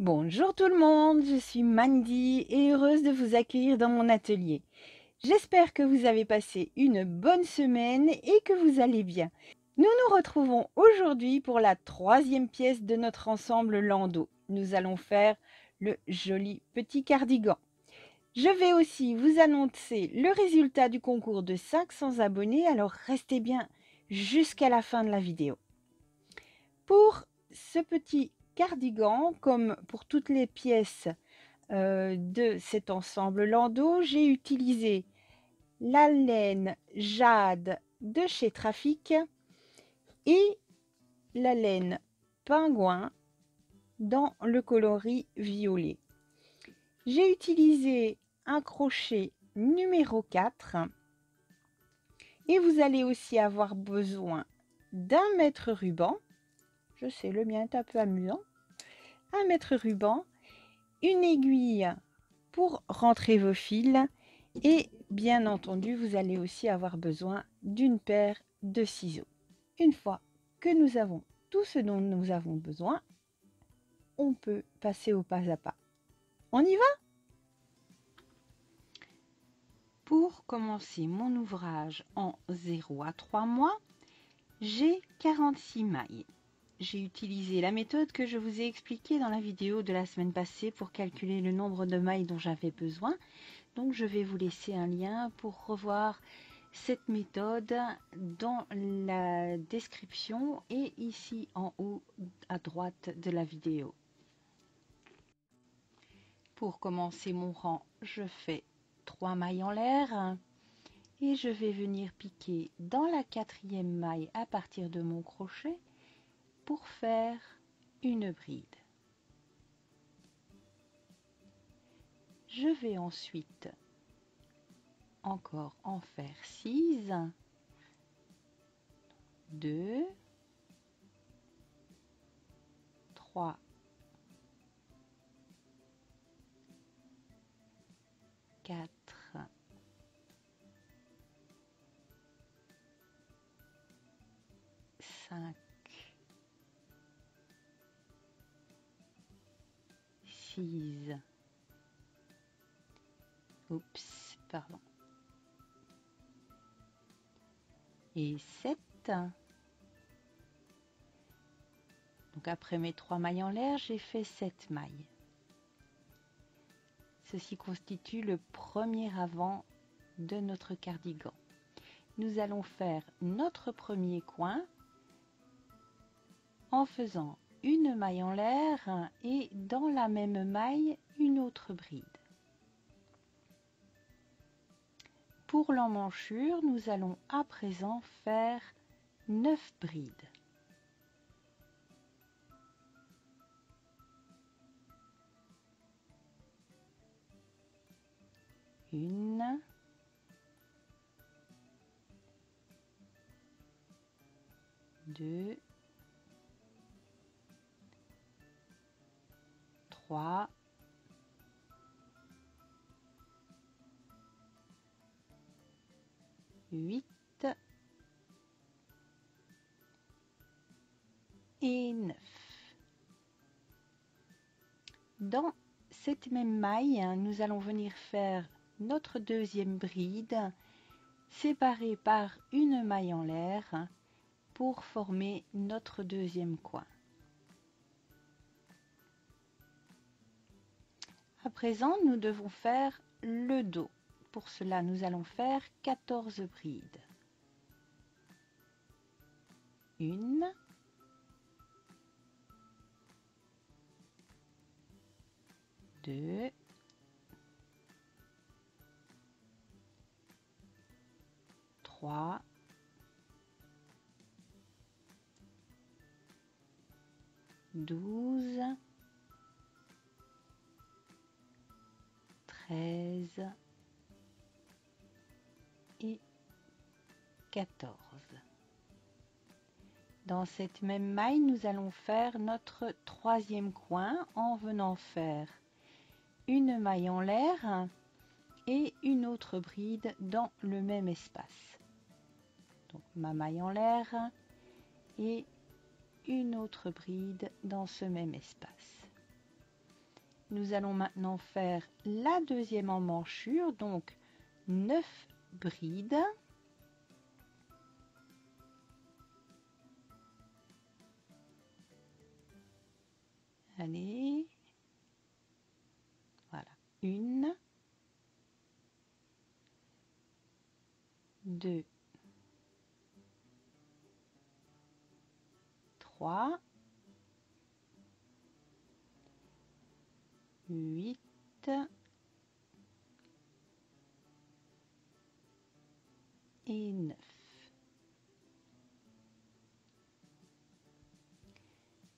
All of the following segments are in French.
Bonjour tout le monde, je suis Mandy et heureuse de vous accueillir dans mon atelier. J'espère que vous avez passé une bonne semaine et que vous allez bien. Nous nous retrouvons aujourd'hui pour la troisième pièce de notre ensemble landau. Nous allons faire le joli petit cardigan. Je vais aussi vous annoncer le résultat du concours de 500 abonnés, alors restez bien jusqu'à la fin de la vidéo. Pour ce petit cardigan, comme pour toutes les pièces de cet ensemble landau, j'ai utilisé la laine Jade de chez Trafic et la laine Pingouin dans le coloris violet. J'ai utilisé un crochet numéro 4 et vous allez aussi avoir besoin d'un mètre ruban. Je sais, le mien est un peu amusant. Un mètre ruban, une aiguille pour rentrer vos fils et bien entendu vous allez aussi avoir besoin d'une paire de ciseaux. Une fois que nous avons tout ce dont nous avons besoin, on peut passer au pas à pas. On y va? Pour commencer mon ouvrage en 0 à 3 mois, j'ai 46 mailles. J'ai utilisé la méthode que je vous ai expliquée dans la vidéo de la semaine passée pour calculer le nombre de mailles dont j'avais besoin. Donc je vais vous laisser un lien pour revoir cette méthode dans la description et ici en haut à droite de la vidéo. Pour commencer mon rang, je fais 3 mailles en l'air et je vais venir piquer dans la 4e maille à partir de mon crochet pour faire une bride. Je vais ensuite encore en faire 6, 2, 3, 4, 5, 6, oups, pardon, et 7. Donc après mes 3 mailles en l'air, j'ai fait 7 mailles. Ceci constitue le premier avant de notre cardigan. Nous allons faire notre premier coin en faisant une maille en l'air et dans la même maille une autre bride. Pour l'emmanchure, nous allons à présent faire 9 brides. Une, deux, 3, 8 et 9. Dans cette même maille, nous allons venir faire notre deuxième bride séparée par une maille en l'air pour former notre deuxième coin. À présent, nous devons faire le dos. Pour cela, nous allons faire 14 brides. 1, 2, 3, 12, 13 et 14. Dans cette même maille, nous allons faire notre troisième coin en venant faire une maille en l'air et une autre bride dans le même espace. Donc ma maille en l'air et une autre bride dans ce même espace. Nous allons maintenant faire la deuxième emmanchure, donc 9 brides. Allez, voilà, 1, 2, 3, 8, et 9.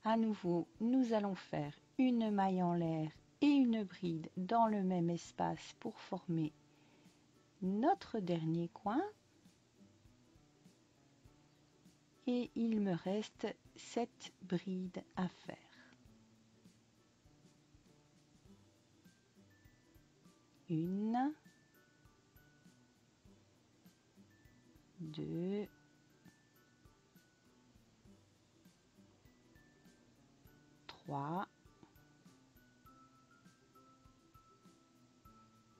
À nouveau, nous allons faire une maille en l'air et une bride dans le même espace pour former notre dernier coin. Et il me reste 7 brides à faire. 1, 2, 3,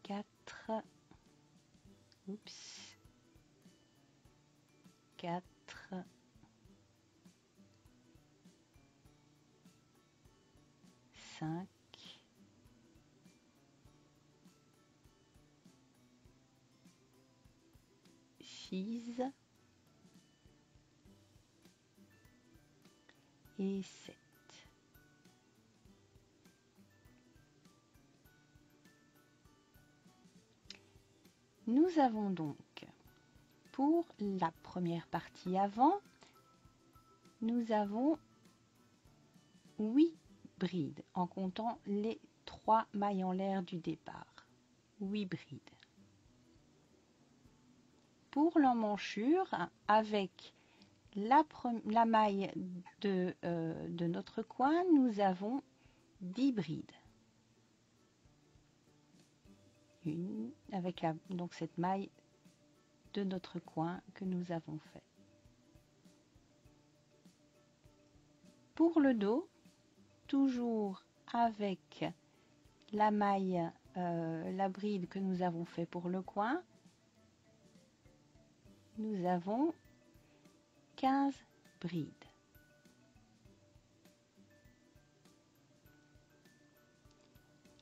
4, oups, 4, 5, 6 et 7. Nous avons donc, pour la première partie avant, nous avons 8 brides en comptant les 3 mailles en l'air du départ. 8 brides. Pour l'emmanchure, avec la maille de notre coin, nous avons 10 brides. Avec donc cette maille de notre coin que nous avons fait. Pour le dos, toujours avec la maille, la bride que nous avons fait pour le coin, nous avons 15 brides.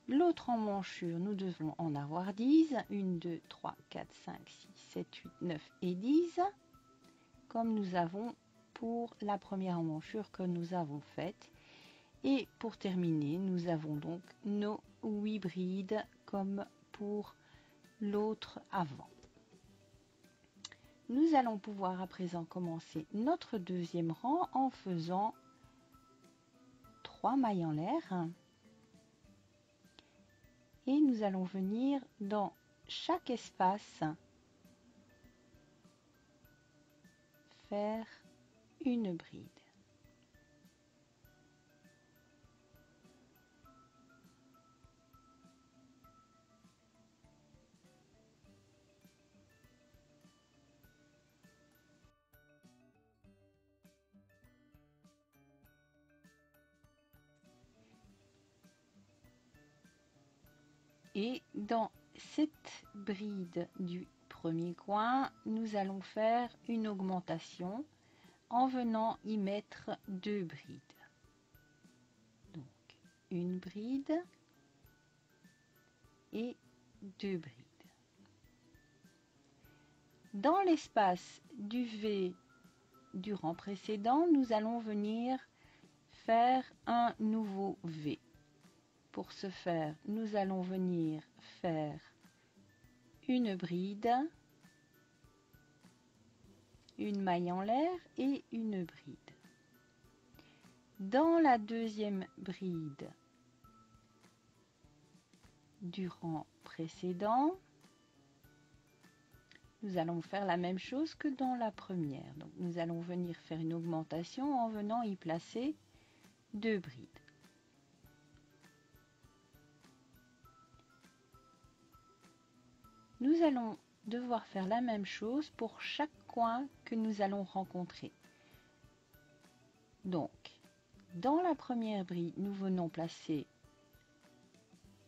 L'autre emmanchure, nous devons en avoir 10. 1, 2, 3, 4, 5, 6, 7, 8, 9 et 10. Comme nous avons pour la première emmanchure que nous avons faite. Et pour terminer, nous avons donc nos 8 brides comme pour l'autre avant. Nous allons pouvoir à présent commencer notre deuxième rang en faisant 3 mailles en l'air. Et nous allons venir dans chaque espace faire une bride. Et dans cette bride du premier coin, nous allons faire une augmentation en venant y mettre 2 brides. Donc, une bride et 2 brides. Dans l'espace du V du rang précédent, nous allons venir faire un nouveau V. Pour ce faire, nous allons venir faire une bride, une maille en l'air et une bride. Dans la deuxième bride du rang précédent, nous allons faire la même chose que dans la première. Donc nous allons venir faire une augmentation en venant y placer 2 brides. Nous allons devoir faire la même chose pour chaque coin que nous allons rencontrer. Donc, dans la première bride, nous venons placer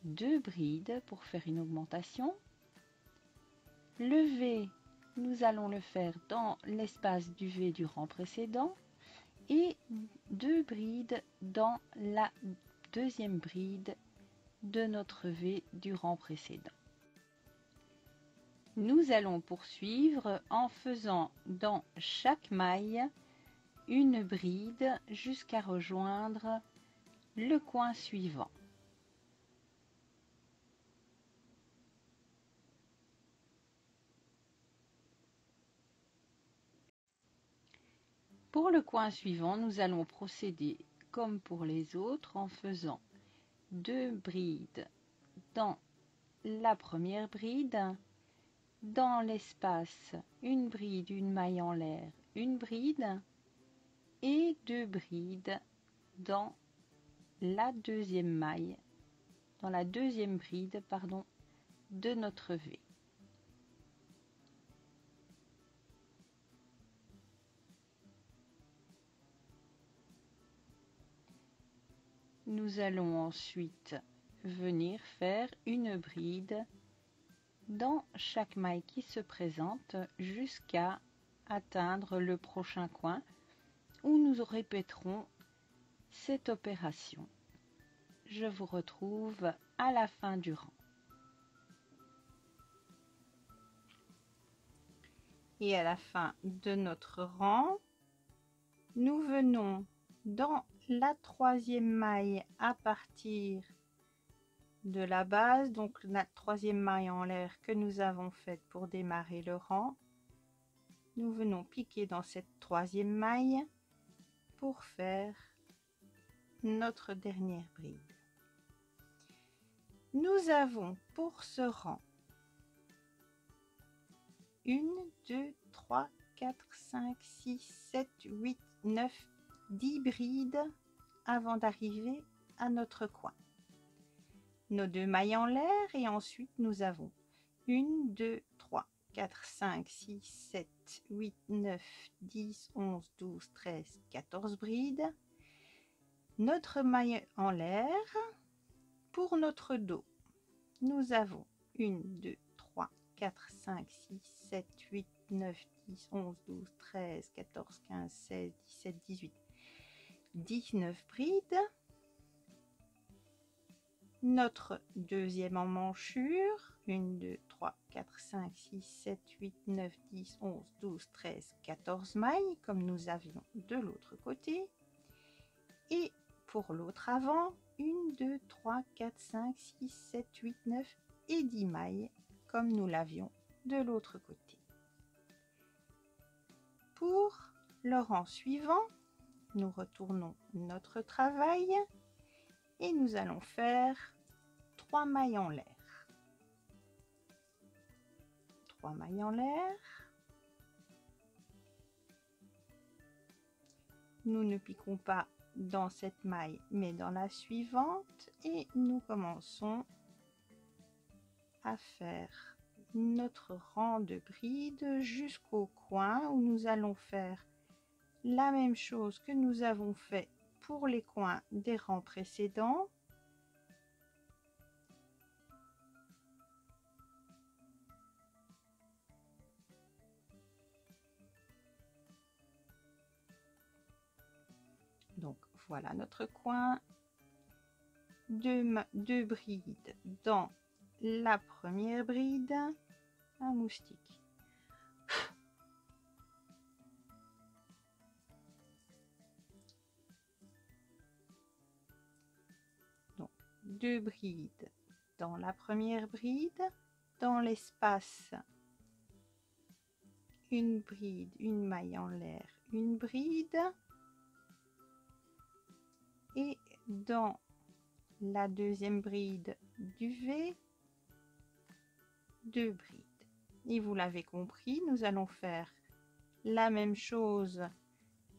2 brides pour faire une augmentation. Le V, nous allons le faire dans l'espace du V du rang précédent et 2 brides dans la deuxième bride de notre V du rang précédent. Nous allons poursuivre en faisant dans chaque maille une bride jusqu'à rejoindre le coin suivant. Pour le coin suivant, nous allons procéder comme pour les autres en faisant 2 brides dans la première bride, dans l'espace une bride, une maille en l'air, une bride et 2 brides dans la deuxième maille, dans la deuxième bride, pardon, de notre V. Nous allons ensuite venir faire une bride dans chaque maille qui se présente jusqu'à atteindre le prochain coin où nous répéterons cette opération. Je vous retrouve à la fin du rang. Et à la fin de notre rang, nous venons dans la troisième maille à partir de la base, donc la troisième maille en l'air que nous avons faite pour démarrer le rang. Nous venons piquer dans cette troisième maille pour faire notre dernière bride. Nous avons pour ce rang 1, 2, 3, 4, 5, 6, 7, 8, 9, 10 brides avant d'arriver à notre coin. Nos 2 mailles en l'air et ensuite nous avons 1, 2, 3, 4, 5, 6, 7, 8, 9, 10, 11, 12, 13, 14 brides. Notre maille en l'air. Pour notre dos, nous avons 1, 2, 3, 4, 5, 6, 7, 8, 9, 10, 11, 12, 13, 14, 15, 16, 17, 18, 19 brides. Notre deuxième emmanchure, 1, 2, 3, 4, 5, 6, 7, 8, 9, 10, 11, 12, 13, 14 mailles, comme nous avions de l'autre côté. Et pour l'autre avant, 1, 2, 3, 4, 5, 6, 7, 8, 9 et 10 mailles, comme nous l'avions de l'autre côté. Pour le rang suivant, nous retournons notre travail et nous allons faire 3 mailles en l'air. 3 mailles en l'air. Nous ne piquons pas dans cette maille mais dans la suivante et nous commençons à faire notre rang de brides jusqu'au coin où nous allons faire la même chose que nous avons fait pour les coins des rangs précédents. Donc voilà notre coin, 2 brides dans la première bride, un moustique. Donc 2 brides dans la première bride, dans l'espace une bride, une maille en l'air, une bride. Et dans la deuxième bride du V, 2 brides. Et vous l'avez compris, nous allons faire la même chose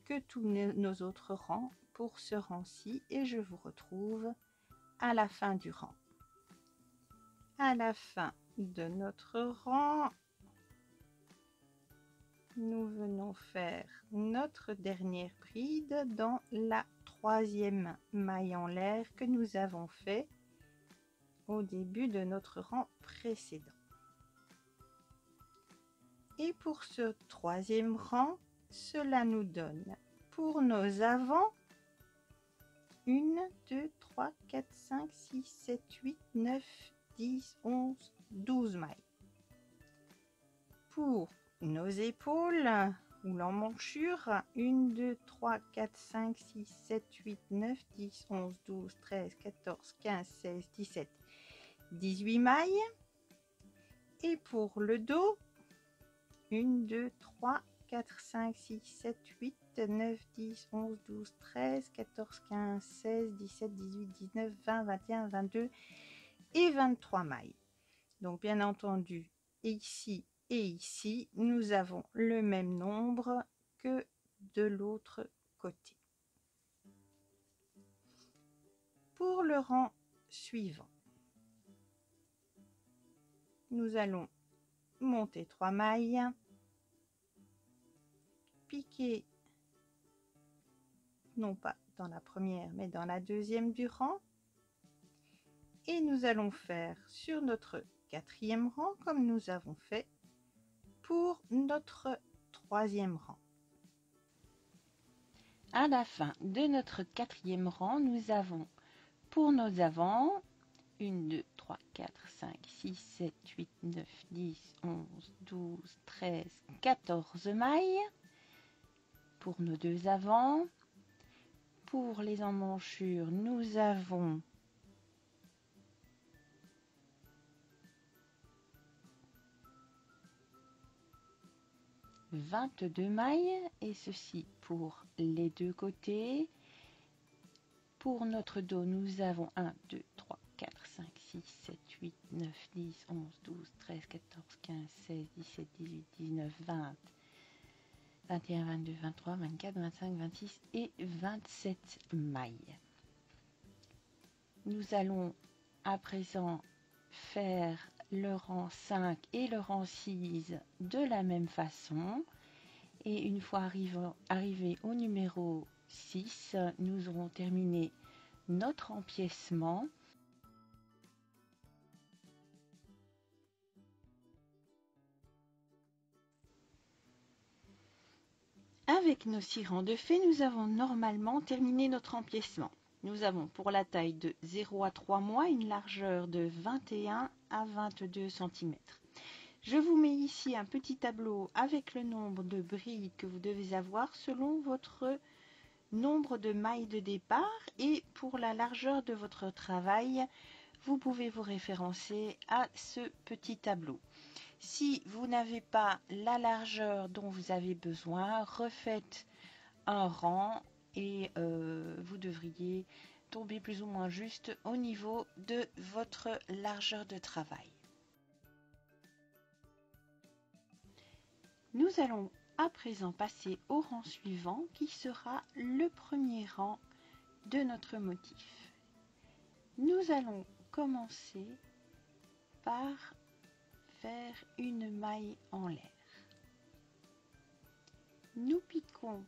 que tous nos autres rangs pour ce rang-ci et je vous retrouve à la fin du rang. À la fin de notre rang, nous venons faire notre dernière bride dans la troisième maille en l'air que nous avons fait au début de notre rang précédent. Et pour ce troisième rang, cela nous donne pour nos avants 1, 2, 3, 4, 5, 6, 7, 8, 9, 10, 11, 12 mailles. Pour nos épaules ou l'emmanchure, 1, 2, 3, 4, 5, 6, 7, 8, 9, 10, 11, 12, 13, 14, 15, 16, 17, 18 mailles. Et pour le dos, 1, 2, 3, 4, 5, 6, 7, 8, 9, 10, 11, 12, 13, 14, 15, 16, 17, 18, 19, 20, 21, 22 et 23 mailles. Donc bien entendu, ici et ici, nous avons le même nombre que de l'autre côté. Pour le rang suivant, nous allons monter 3 mailles, piquer non pas dans la première mais dans la deuxième du rang, et nous allons faire sur notre quatrième rang comme nous avons fait pour notre troisième rang. À la fin de notre quatrième rang, nous avons pour nos avants 1, 2, 3, 4, 5, 6, 7, 8, 9, 10, 11, 12, 13, 14 mailles. Pour nos deux avants, pour les emmanchures, nous avons 22 mailles, et ceci pour les deux côtés. Pour notre dos, nous avons 1, 2, 3, 4, 5, 6, 7, 8, 9, 10, 11, 12, 13, 14, 15, 16, 17, 18, 19, 20, 21, 22, 23, 24, 25, 26 et 27 mailles. Nous allons à présent faire le rang 5 et le rang 6 de la même façon. Et une fois arrivé au numéro 6, nous aurons terminé notre empiècement. Avec nos 6 rangs de fées, nous avons normalement terminé notre empiècement. Nous avons pour la taille de 0 à 3 mois une largeur de 21 à 22 cm. Je vous mets ici un petit tableau avec le nombre de brides que vous devez avoir selon votre nombre de mailles de départ, et pour la largeur de votre travail, vous pouvez vous référencer à ce petit tableau. Si vous n'avez pas la largeur dont vous avez besoin, refaites un rang et vous devriez tomber plus ou moins juste au niveau de votre largeur de travail. Nous allons à présent passer au rang suivant qui sera le premier rang de notre motif. Nous allons commencer par faire une maille en l'air. Nous piquons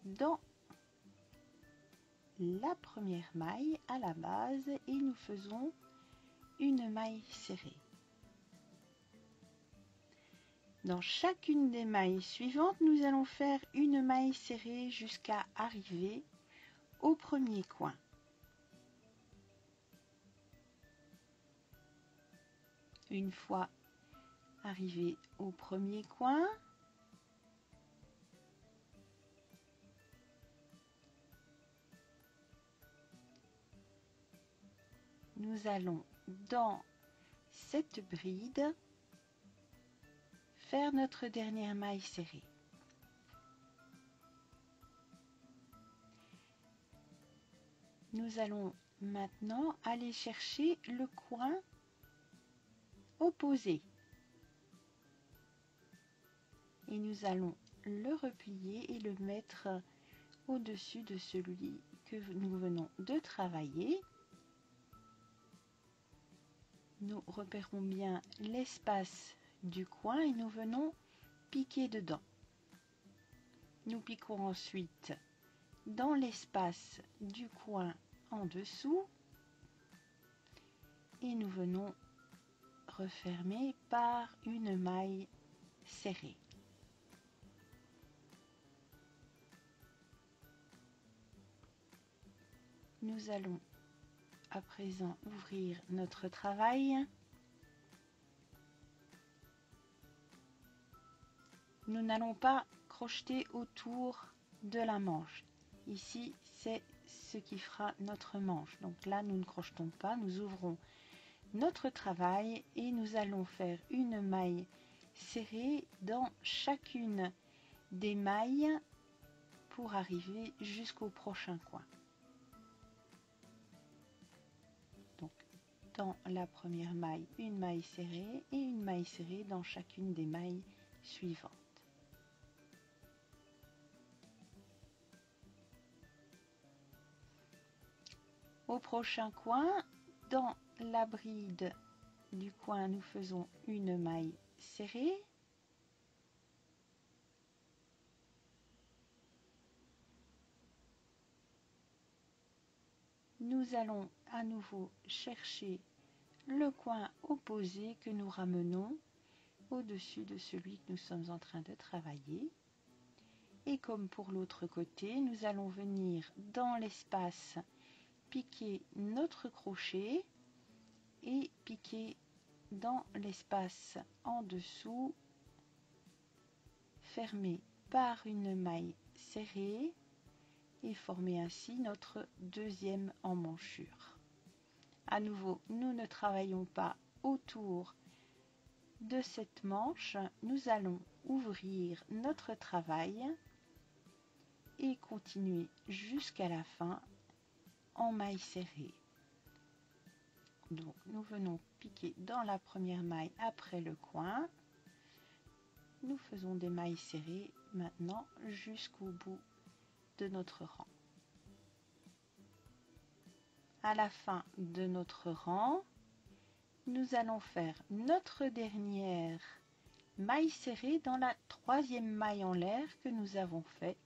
dans la première maille à la base et nous faisons une maille serrée. Dans chacune des mailles suivantes, nous allons faire une maille serrée jusqu'à arriver au premier coin. Une fois arrivé au premier coin, nous allons dans cette bride faire notre dernière maille serrée. Nous allons maintenant aller chercher le coin opposé et nous allons le replier et le mettre au-dessus de celui que nous venons de travailler. Nous repérons bien l'espace du coin et nous venons piquer dedans. Nous piquons ensuite dans l'espace du coin en dessous et nous venons refermer par une maille serrée. Nous allons à présent ouvrir notre travail. Nous n'allons pas crocheter autour de la manche. Ici, c'est ce qui fera notre manche. Donc là, nous ne crochetons pas, nous ouvrons notre travail et nous allons faire une maille serrée dans chacune des mailles pour arriver jusqu'au prochain coin. Donc, dans la première maille, une maille serrée et une maille serrée dans chacune des mailles suivantes. Au prochain coin, dans la bride du coin, nous faisons une maille serrée. Nous allons à nouveau chercher le coin opposé que nous ramenons au-dessus de celui que nous sommes en train de travailler. Et comme pour l'autre côté, nous allons venir dans l'espace piquer notre crochet et piquer dans l'espace en dessous, fermé par une maille serrée et former ainsi notre deuxième emmanchure. À nouveau, nous ne travaillons pas autour de cette manche, nous allons ouvrir notre travail et continuer jusqu'à la fin en maille serrée. Donc nous venons piquer dans la première maille après le coin. Nous faisons des mailles serrées maintenant jusqu'au bout de notre rang. À la fin de notre rang, nous allons faire notre dernière maille serrée dans la troisième maille en l'air que nous avons fait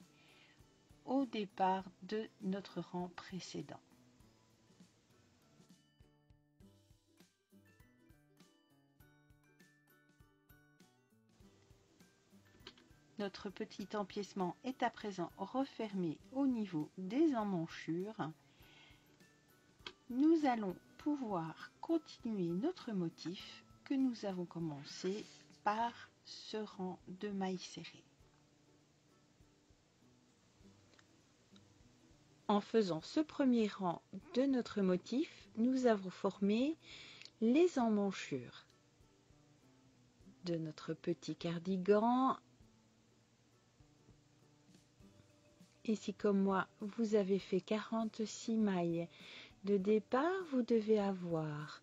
au départ de notre rang précédent. Notre petit empiècement est à présent refermé au niveau des emmanchures. Nous allons pouvoir continuer notre motif que nous avons commencé par ce rang de mailles serrées. En faisant ce premier rang de notre motif, nous avons formé les emmanchures de notre petit cardigan. Et si comme moi, vous avez fait 46 mailles de départ, vous devez avoir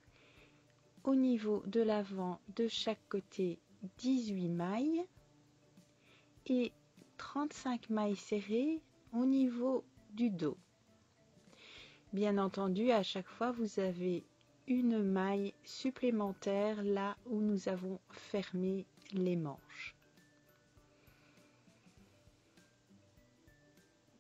au niveau de l'avant de chaque côté 18 mailles et 35 mailles serrées au niveau du dos. Bien entendu, à chaque fois, vous avez une maille supplémentaire là où nous avons fermé les manches.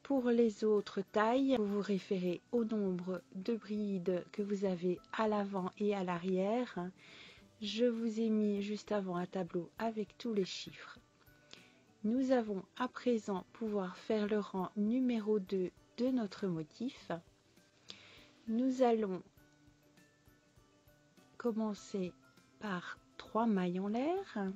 Pour les autres tailles, vous vous référez au nombre de brides que vous avez à l'avant et à l'arrière. Je vous ai mis juste avant un tableau avec tous les chiffres. Nous allons à présent pouvoir faire le rang numéro 2 de notre motif. Nous allons commencer par 3 mailles en l'air.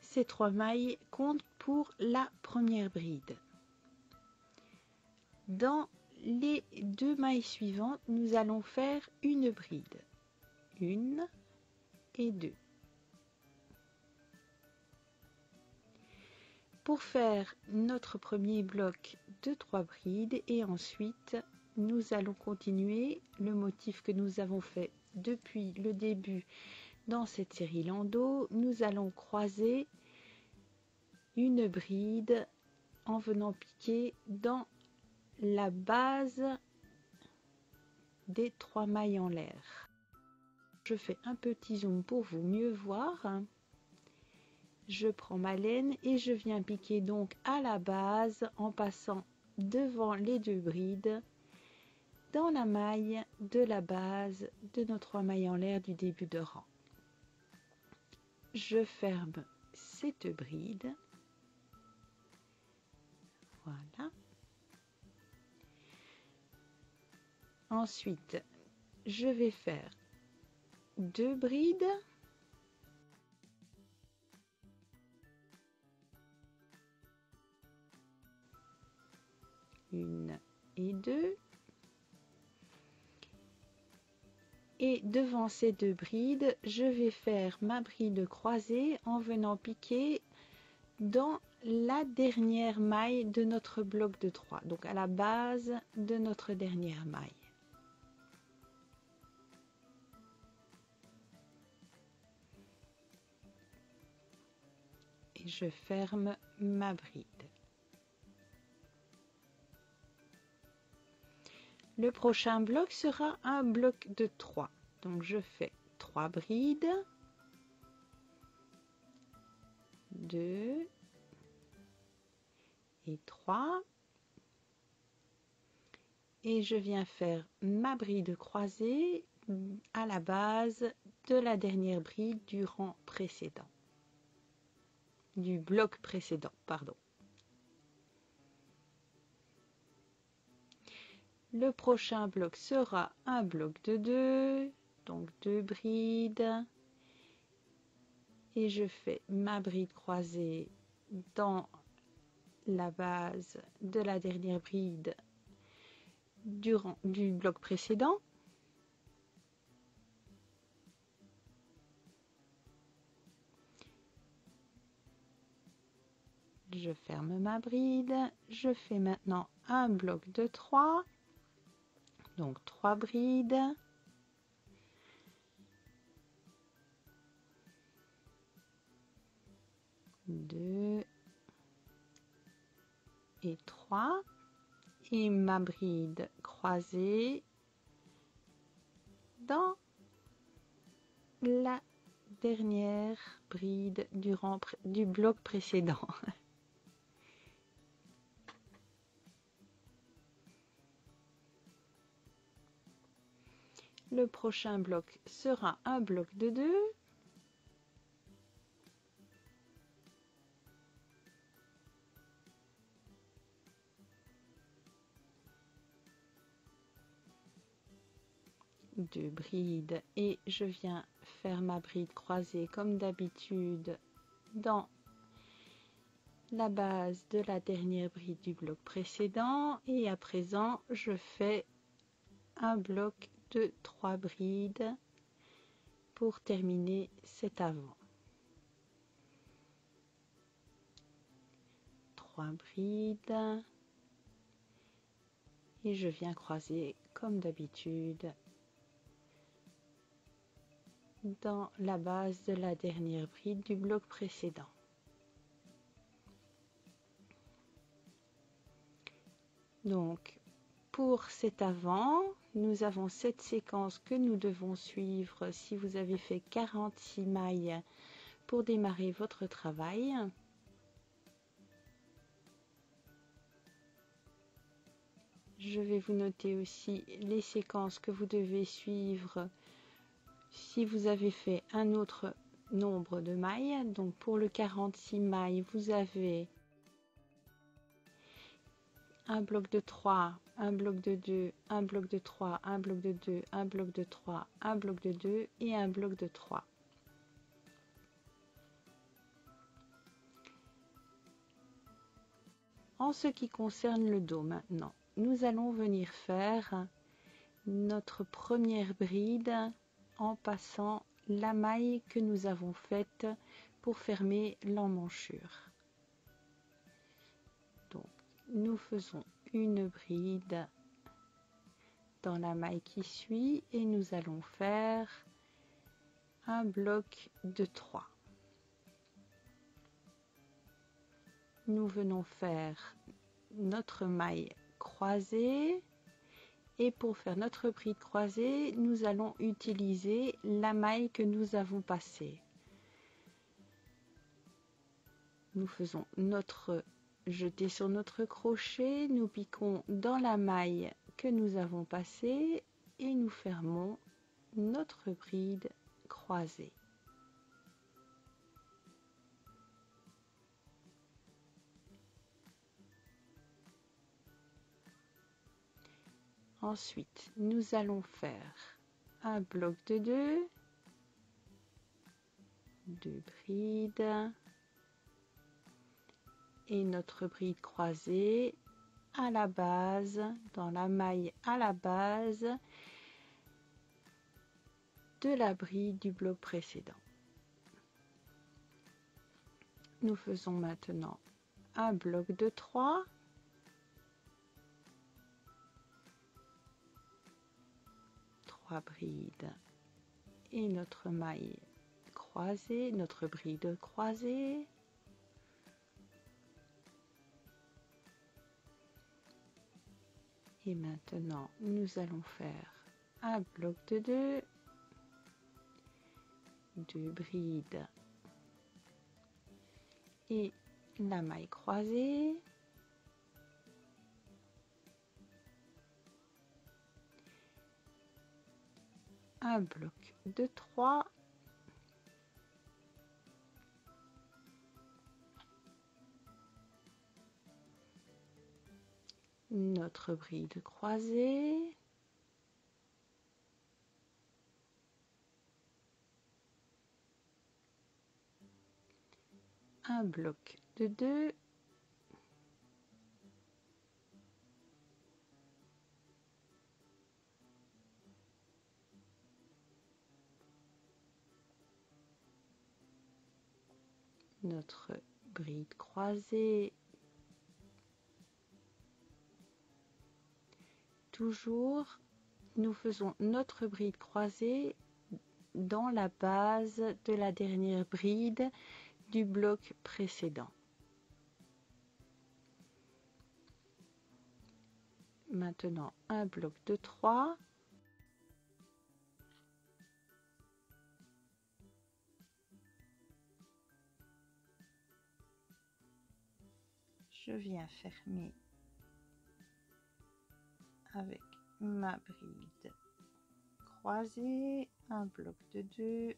Ces 3 mailles comptent pour la première bride. Dans les 2 mailles suivantes, nous allons faire une bride. 1 et 2. Pour faire notre premier bloc de 3 brides et ensuite nous allons continuer le motif que nous avons fait depuis le début dans cette série landau. Nous allons croiser une bride en venant piquer dans la base des 3 mailles en l'air. Je fais un petit zoom pour vous mieux voir. Je prends ma laine et je viens piquer donc à la base en passant devant les deux brides dans la maille de la base de nos 3 mailles en l'air du début de rang. Je ferme cette bride. Voilà. Ensuite, je vais faire 2 brides. Une et 2. Et devant ces 2 brides, je vais faire ma bride croisée en venant piquer dans la dernière maille de notre bloc de 3, donc à la base de notre dernière maille. Et je ferme ma bride. Le prochain bloc sera un bloc de 3. Donc je fais 3 brides, 2 et 3. Et je viens faire ma bride croisée à la base de la dernière bride du rang précédent. Du bloc précédent, pardon. Le prochain bloc sera un bloc de 2, donc 2 brides. Et je fais ma bride croisée dans la base de la dernière bride du bloc précédent. Je ferme ma bride. Je fais maintenant un bloc de 3. Donc 3 brides. Deux et 3. Et ma bride croisée dans la dernière bride du bloc précédent. Le prochain bloc sera un bloc de 2. Deux brides et je viens faire ma bride croisée comme d'habitude dans la base de la dernière bride du bloc précédent, et à présent je fais un bloc de 3 brides pour terminer cet avant. 3 brides et je viens croiser comme d'habitude dans la base de la dernière bride du bloc précédent. Donc pour cet avant, nous avons cette séquence que nous devons suivre si vous avez fait 46 mailles pour démarrer votre travail. Je vais vous noter aussi les séquences que vous devez suivre si vous avez fait un autre nombre de mailles. Donc pour le 46 mailles, vous avez un bloc de 3, un bloc de 2, un bloc de 3, un bloc de 2, un bloc de 3, un bloc de 2 et un bloc de 3. En ce qui concerne le dos maintenant, nous allons venir faire notre première bride en passant la maille que nous avons faite pour fermer l'emmanchure. Donc nous faisons une bride dans la maille qui suit et nous allons faire un bloc de 3. Nous venons faire notre maille croisée Et pour faire notre bride croisée, nous allons utiliser la maille que nous avons passée. Nous faisons notre jeté sur notre crochet, nous piquons dans la maille que nous avons passée et nous fermons notre bride croisée. Ensuite, nous allons faire un bloc de 2 brides et notre bride croisée à la base, dans la maille à la base de la bride du bloc précédent. Nous faisons maintenant un bloc de 3 brides et notre maille croisée, notre bride croisée. Et maintenant, nous allons faire un bloc de 2 brides et la maille croisée. Un bloc de 3 notre bride croisée, un bloc de 2 notre bride croisée, toujours nous faisons notre bride croisée dans la base de la dernière bride du bloc précédent. Maintenant un bloc de 3 je viens fermer avec ma bride croisée, un bloc de 2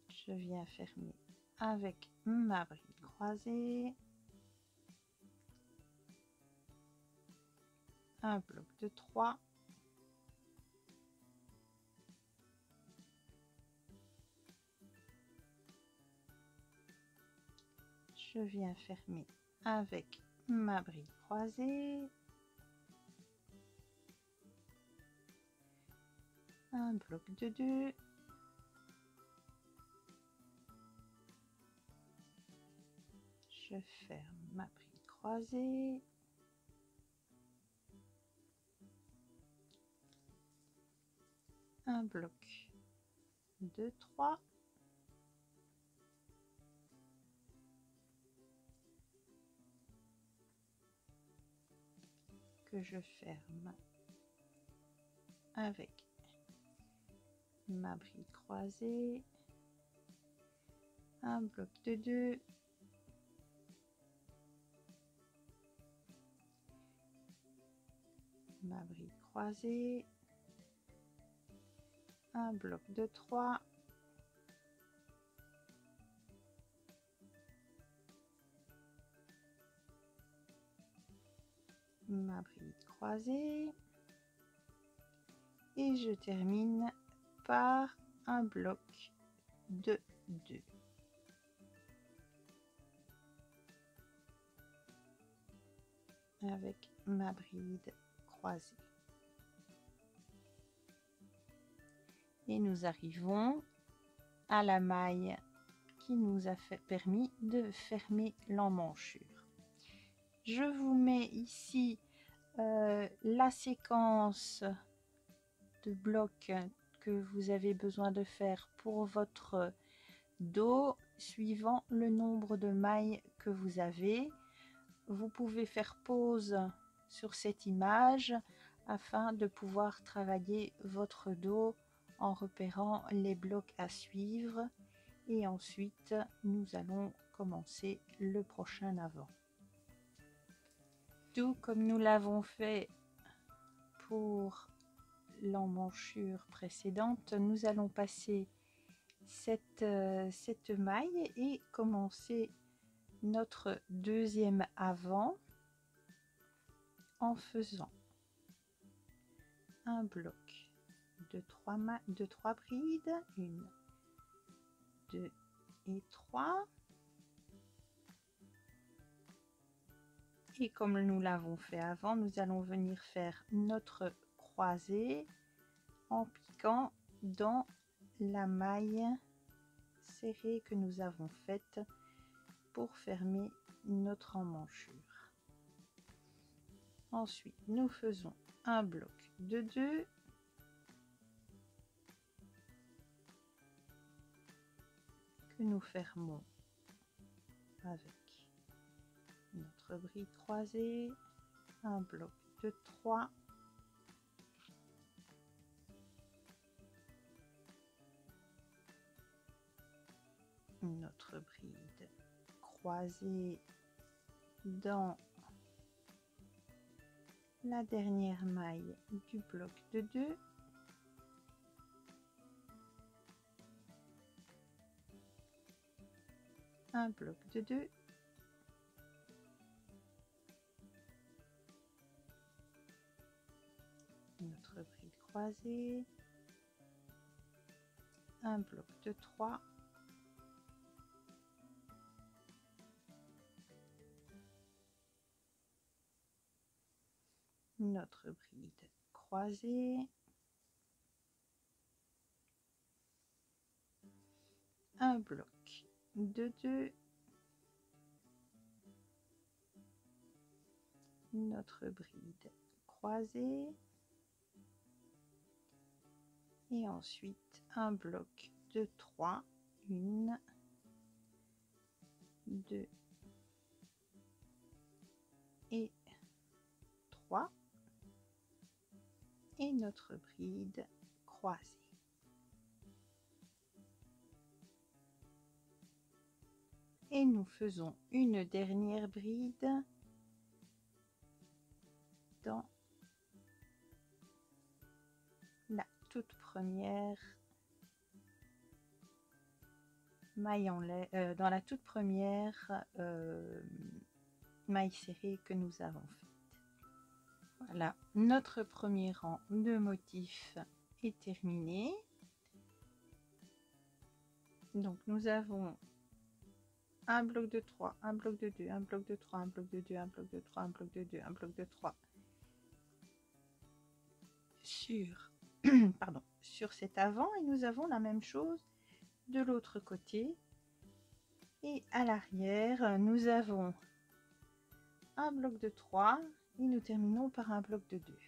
je viens fermer avec ma bride croisée, un bloc de 3 je viens fermer avec ma bride croisée, un bloc de 2 je ferme ma bride croisée, un bloc de 3 que je ferme avec ma bride croisée, un bloc de 2 ma bride croisée, un bloc de 3 ma bride croisée et je termine par un bloc de 2 avec ma bride croisée. Et nous arrivons à la maille qui nous a permis de fermer l'emmanchure. Je vous mets ici la séquence de blocs que vous avez besoin de faire pour votre dos suivant le nombre de mailles que vous avez. vous pouvez faire pause sur cette image afin de pouvoir travailler votre dos en repérant les blocs à suivre. Et ensuite, nous allons commencer le prochain avant. Tout comme nous l'avons fait pour l'emmanchure précédente, nous allons passer cette maille et commencer notre deuxième avant en faisant un bloc de 3 brides, 1, 2 et 3. Et comme nous l'avons fait avant, nous allons venir faire notre croisée en piquant dans la maille serrée que nous avons faite pour fermer notre emmanchure. Ensuite, nous faisons un bloc de 2 que nous fermons avec notre bride croisée, un bloc de 3 notre bride croisée dans la dernière maille du bloc de 2, un bloc de 2, notre bride croisée, un bloc de 3, notre bride croisée, un bloc de 2, notre bride croisée et ensuite un bloc de 3, 1, 2 et 3 et notre bride croisée. Et nous faisons une dernière bride dans la toute première maille en lait, dans la toute première maille serrée que nous avons faite. Voilà, notre premier rang de motifs est terminé. Donc nous avons un bloc de 3, un bloc de 2, un bloc de 3, un bloc de 2, un bloc de 3, un bloc de 2, un bloc de 3 sur, pardon, sur cet avant, et nous avons la même chose de l'autre côté. Et à l'arrière, nous avons un bloc de 3 et nous terminons par un bloc de 2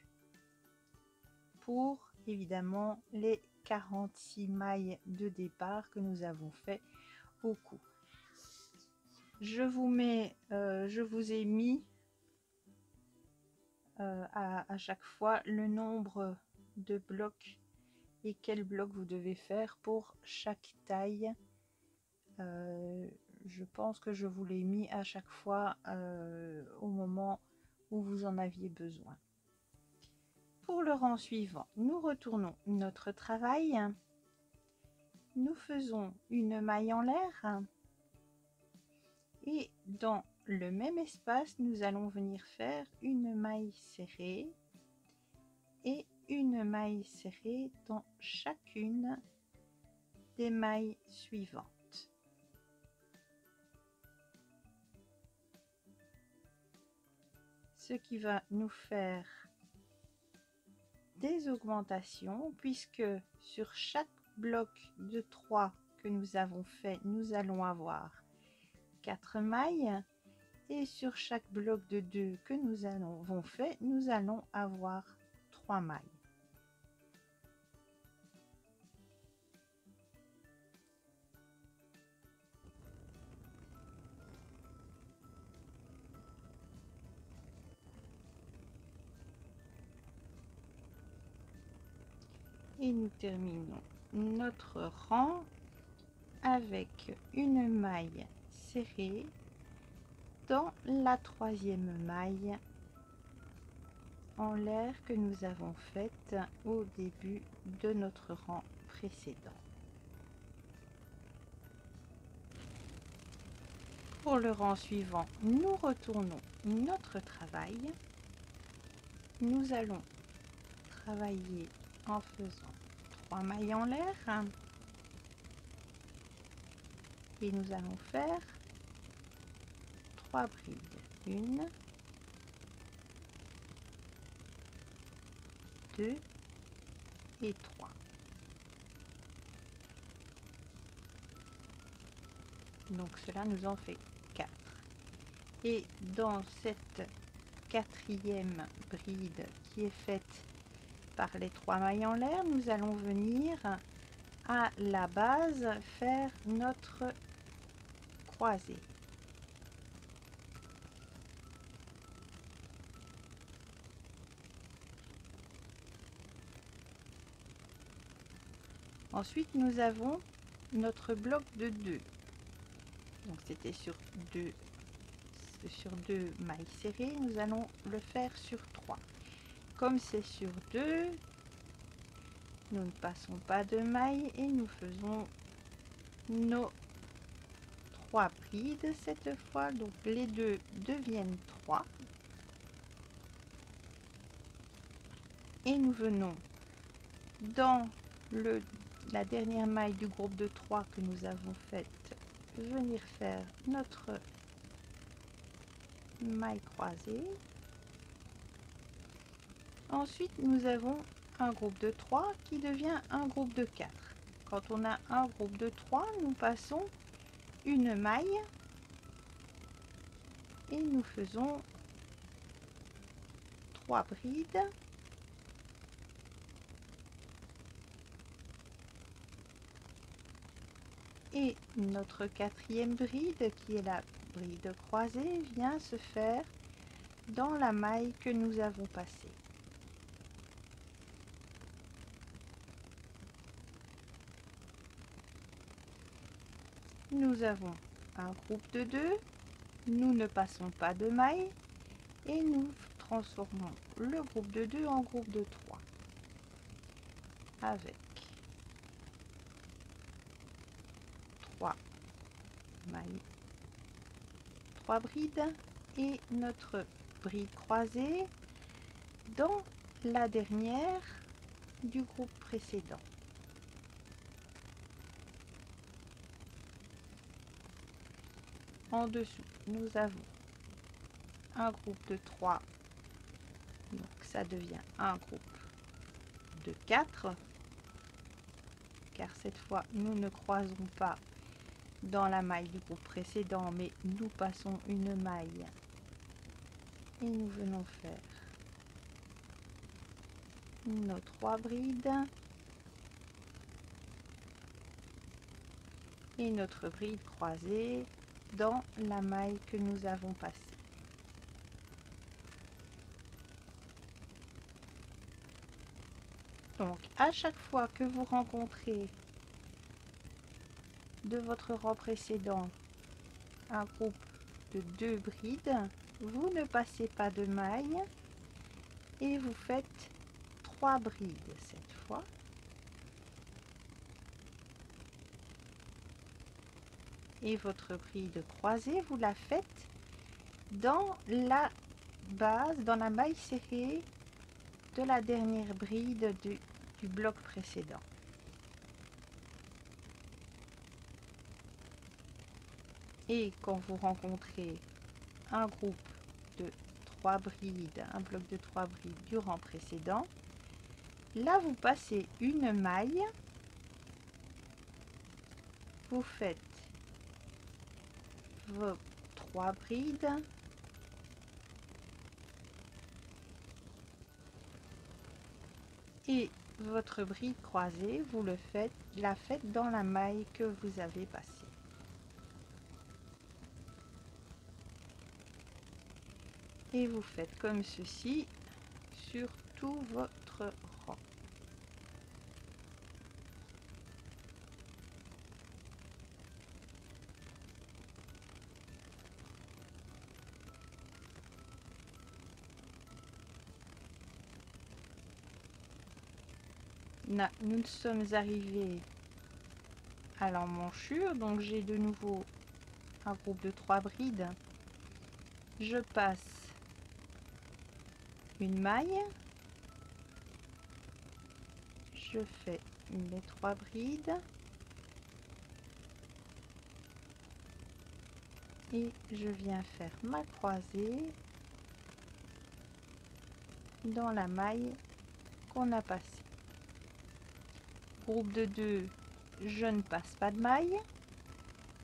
pour évidemment les 46 mailles de départ que nous avons fait au cou. Je vous ai mis à chaque fois le nombre de blocs et quel bloc vous devez faire pour chaque taille. Je pense que je vous l'ai mis à chaque fois au moment où vous en aviez besoin. Pour le rang suivant, nous retournons notre travail. Nous faisons une maille en l'air et dans le même espace, nous allons venir faire une maille serrée et une maille serrée dans chacune des mailles suivantes. Ce qui va nous faire des augmentations puisque sur chaque bloc de 3 que nous avons fait, nous allons avoir 4 mailles et sur chaque bloc de 2 que nous avons fait, nous allons avoir 3 mailles. Et nous terminons notre rang avec une maille serrée dans la troisième maille en l'air que nous avons faite au début de notre rang précédent. Pour le rang suivant, nous retournons notre travail. Nous allons travailler en faisant 3 mailles en l'air et nous allons faire 3 brides. 1, 2 et 3. Donc cela nous en fait 4. Et dans cette quatrième bride qui est faite par les 3 mailles en l'air, nous allons venir à la base faire notre croisée. Ensuite, nous avons notre bloc de 2. Donc c'était sur deux mailles serrées, nous allons le faire sur 3. Comme c'est sur 2, nous ne passons pas de mailles et nous faisons nos 3 brides cette fois. Donc les 2 deviennent 3. Et nous venons dans la dernière maille du groupe de 3 que nous avons faite, venir faire notre maille croisée. Ensuite, nous avons un groupe de 3 qui devient un groupe de 4. Quand on a un groupe de 3, nous passons une maille et nous faisons 3 brides. Et notre quatrième bride, qui est la bride croisée, vient se faire dans la maille que nous avons passée. Nous avons un groupe de 2, nous ne passons pas de maille et nous transformons le groupe de 2 en groupe de 3 avec 3 mailles, 3 brides et notre bride croisée dans la dernière du groupe précédent. En dessous, nous avons un groupe de 3, donc ça devient un groupe de 4, car cette fois nous ne croisons pas dans la maille du groupe précédent, mais nous passons une maille et nous venons faire nos 3 brides et notre bride croisée dans la maille que nous avons passée. Donc à chaque fois que vous rencontrez de votre rang précédent un groupe de 2 brides, vous ne passez pas de maille et vous faites 3 brides cette fois. Et votre bride croisée, vous la faites dans la base, dans la maille serrée de la dernière bride du bloc précédent. Et quand vous rencontrez un groupe de 3 brides, un bloc de 3 brides du rang précédent, là vous passez une maille, vous faites vos 3 brides et votre bride croisée, vous la faites dans la maille que vous avez passée. Et vous faites comme ceci sur tout votre rang. nous sommes arrivés à l'emmanchure, donc j'ai de nouveau un groupe de 3 brides. Je passe une maille, je fais les 3 brides et je viens faire ma croisée dans la maille qu'on a passée. Groupe de 2, je ne passe pas de maille.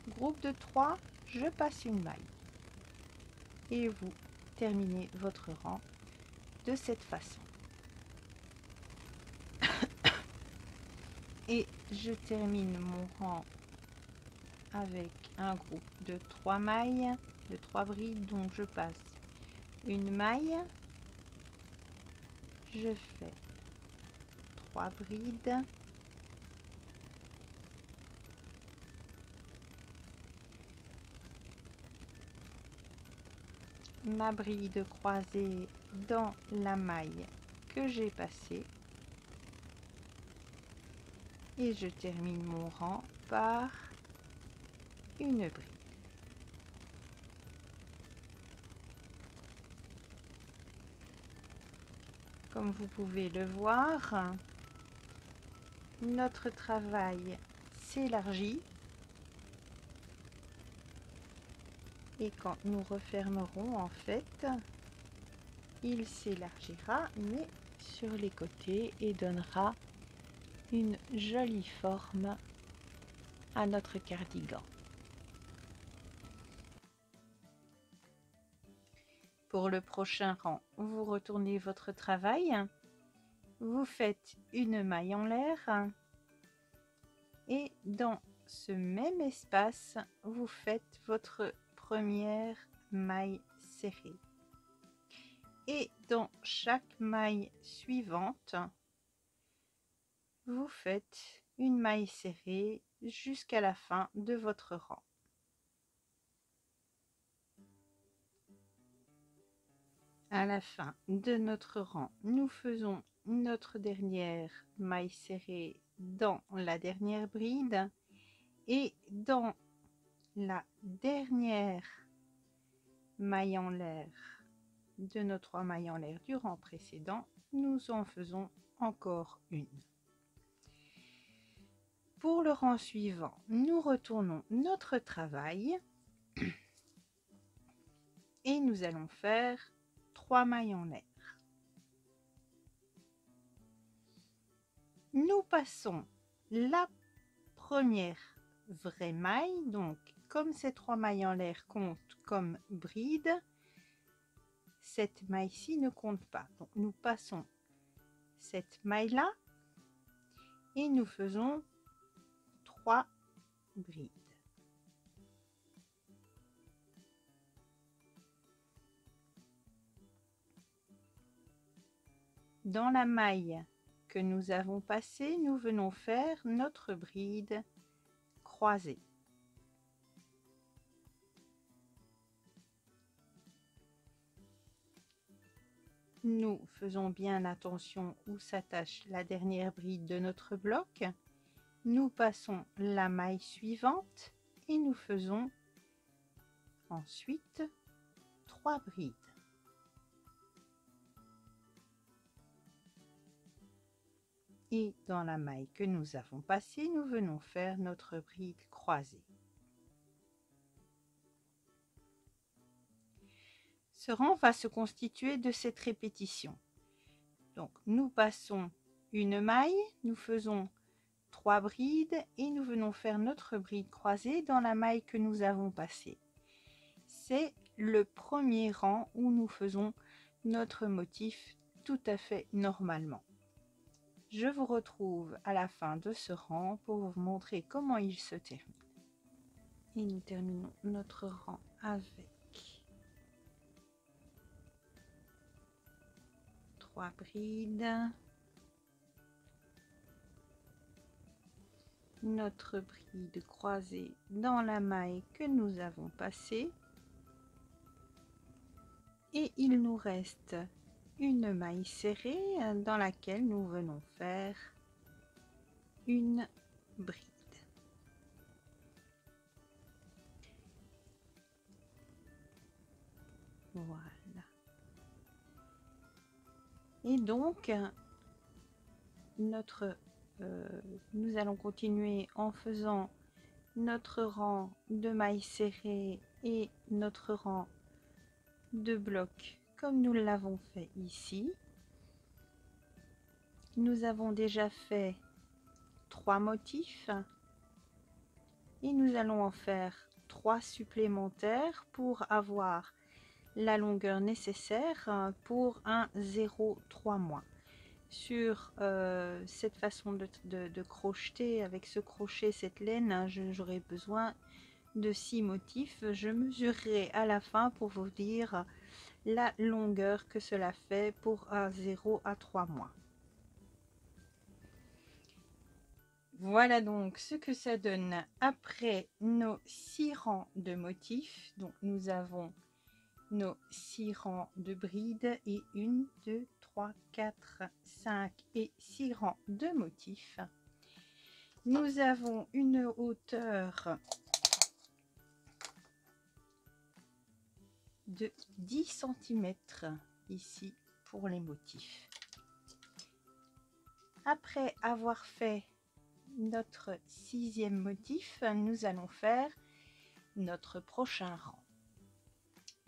Groupe de 3, je passe une maille. Et vous terminez votre rang de cette façon. Et je termine mon rang avec un groupe de 3 mailles, de 3 brides, donc je passe une maille, je fais 3 brides, ma bride croisée dans la maille que j'ai passée et je termine mon rang par une bride. Comme vous pouvez le voir, notre travail s'élargit et quand nous refermerons, en fait, il s'élargira mais sur les côtés et donnera une jolie forme à notre cardigan. Pour le prochain rang, vous retournez votre travail, vous faites une maille en l'air et dans ce même espace, vous faites votre première maille serrée. Et dans chaque maille suivante, vous faites une maille serrée jusqu'à la fin de votre rang. À la fin de notre rang, nous faisons notre dernière maille serrée dans la dernière bride et dans la dernière maille en l'air de nos 3 mailles en l'air du rang précédent, nous en faisons encore une. Pour le rang suivant, nous retournons notre travail et nous allons faire 3 mailles en l'air. Nous passons la première vraie maille, donc comme ces 3 mailles en l'air comptent comme bride, cette maille-ci ne compte pas. Donc nous passons cette maille-là et nous faisons 3 brides. Dans la maille que nous avons passée, nous venons faire notre bride croisée. Nous faisons bien attention où s'attache la dernière bride de notre bloc. Nous passons la maille suivante et nous faisons ensuite 3 brides. Et dans la maille que nous avons passée, nous venons faire notre bride croisée. Ce rang va se constituer de cette répétition. Donc nous passons une maille, nous faisons 3 brides et nous venons faire notre bride croisée dans la maille que nous avons passée. C'est le premier rang où nous faisons notre motif tout à fait normalement. Je vous retrouve à la fin de ce rang pour vous montrer comment il se termine. Et nous terminons notre rang avec 3 brides, notre bride croisée dans la maille que nous avons passée et il nous reste une maille serrée dans laquelle nous venons faire une bride. Voilà. Et donc, nous allons continuer en faisant notre rang de mailles serrées et notre rang de blocs comme nous l'avons fait ici. Nous avons déjà fait 3 motifs et nous allons en faire 3 supplémentaires pour avoir la longueur nécessaire pour un 0,3 mois. Sur cette façon de crocheter avec ce crochet, cette laine, j'aurai besoin de 6 motifs. Je mesurerai à la fin pour vous dire la longueur que cela fait pour un 0 à 3 mois. Voilà donc ce que ça donne après nos 6 rangs de motifs. Donc nous avons nos 6 rangs de brides et 1, 2, 3, 4, 5 et 6 rangs de motifs. Nous avons une hauteur de 10 cm ici pour les motifs. Après avoir fait notre 6e motif, nous allons faire notre prochain rang.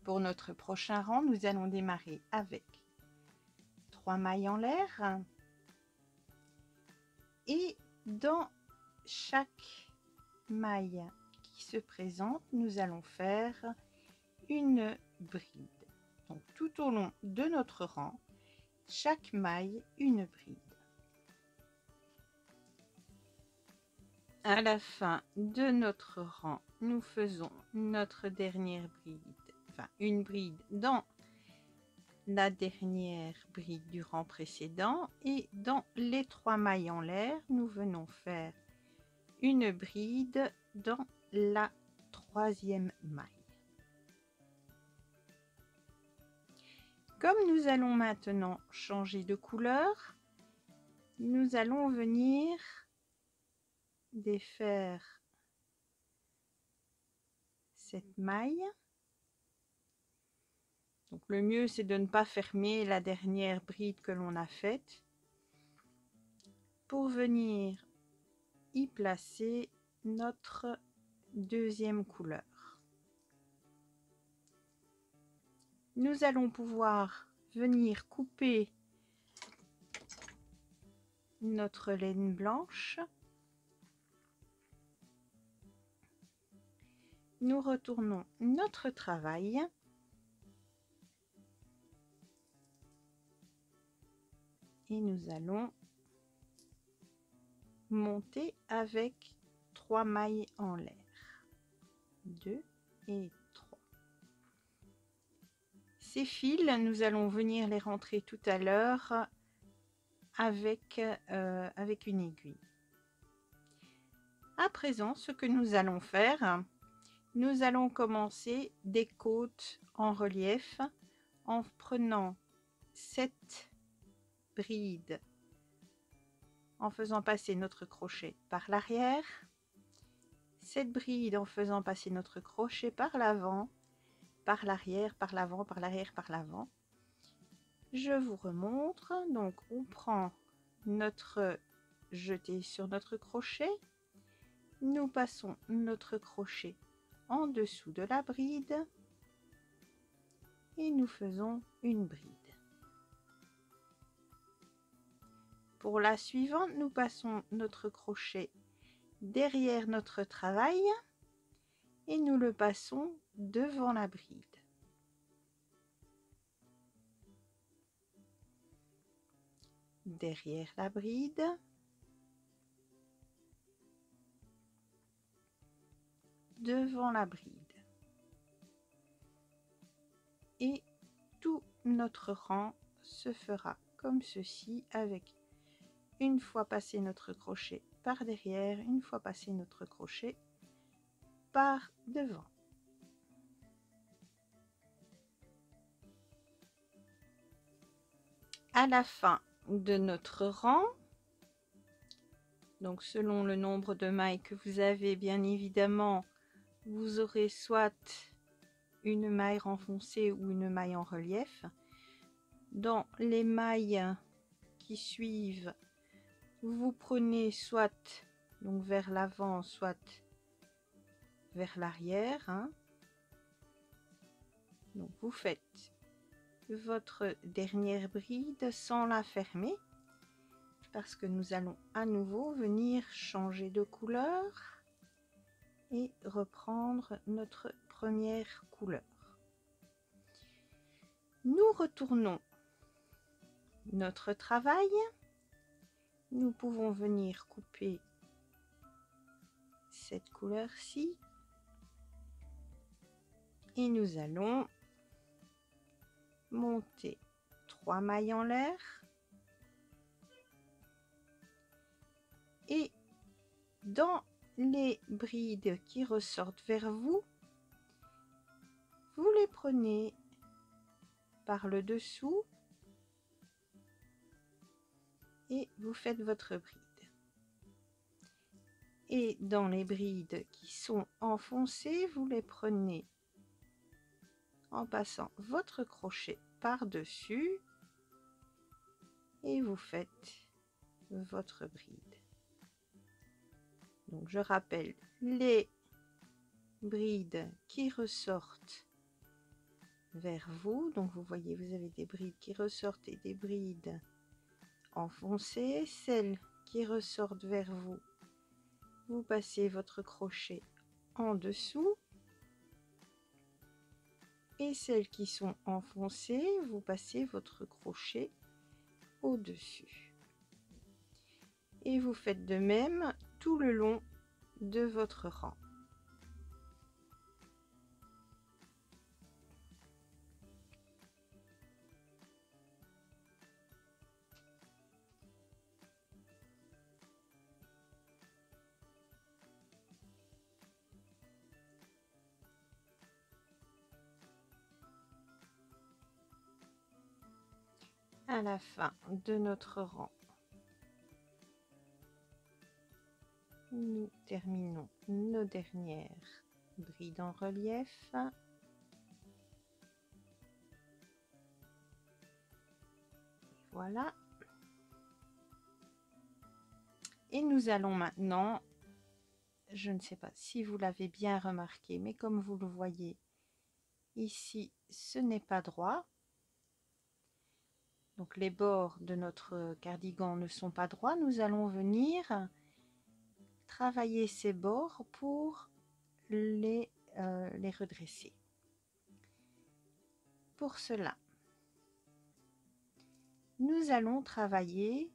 Pour notre prochain rang, nous allons démarrer avec 3 mailles en l'air et dans chaque maille qui se présente, nous allons faire une bride. Donc tout au long de notre rang, chaque maille une bride. À la fin de notre rang, nous faisons notre dernière bride, enfin une bride dans la dernière bride du rang précédent et dans les 3 mailles en l'air, nous venons faire une bride dans la 3e maille. Comme nous allons maintenant changer de couleur, nous allons venir défaire cette maille. Donc le mieux c'est de ne pas fermer la dernière bride que l'on a faite pour venir y placer notre 2e couleur. Nous allons pouvoir venir couper notre laine blanche. Nous retournons notre travail. Et nous allons monter avec 3 mailles en l'air. 2 et 3. Ces fils, nous allons venir les rentrer tout à l'heure avec une aiguille. À présent, ce que nous allons faire, nous allons commencer des côtes en relief en prenant cette bride, en faisant passer notre crochet par l'arrière, cette bride en faisant passer notre crochet par l'avant, par l'arrière, par l'avant, par l'arrière, par l'avant. Je vous remontre. Donc on prend notre jeté sur notre crochet, nous passons notre crochet en dessous de la bride et nous faisons une bride. Pour la suivante, nous passons notre crochet derrière notre travail et nous le passons devant la bride. Derrière la bride, devant la bride. Et tout notre rang se fera comme ceci avec une fois passé notre crochet par derrière, une fois passé notre crochet par devant. À la fin de notre rang, Donc selon le nombre de mailles que vous avez, bien évidemment, vous aurez soit une maille renfoncée ou une maille en relief. Dans les mailles qui suivent, vous prenez soit donc vers l'avant, soit vers l'arrière, hein. Donc vous faites votre dernière bride sans la fermer, parce que nous allons à nouveau venir changer de couleur et reprendre notre première couleur. Nous retournons notre travail. Nous pouvons venir couper cette couleur-ci et nous allons monter 3 mailles en l'air et dans les brides qui ressortent vers vous, vous les prenez par le dessous et vous faites votre bride. Et dans les brides qui sont enfoncées, vous les prenez en passant votre crochet par-dessus et vous faites votre bride. Donc je rappelle les brides qui ressortent vers vous. Donc vous voyez, vous avez des brides qui ressortent et des brides enfoncées. Celles qui ressortent vers vous, vous passez votre crochet en dessous. Et celles qui sont enfoncées, vous passez votre crochet au-dessus. Et vous faites de même tout le long de votre rang. À la fin de notre rang, nous terminons nos dernières brides en relief. Voilà. Et nous allons maintenant, je ne sais pas si vous l'avez bien remarqué, mais comme vous le voyez, ici, ce n'est pas droit. Donc les bords de notre cardigan ne sont pas droits. Nous allons venir travailler ces bords pour les redresser. Pour cela, nous allons travailler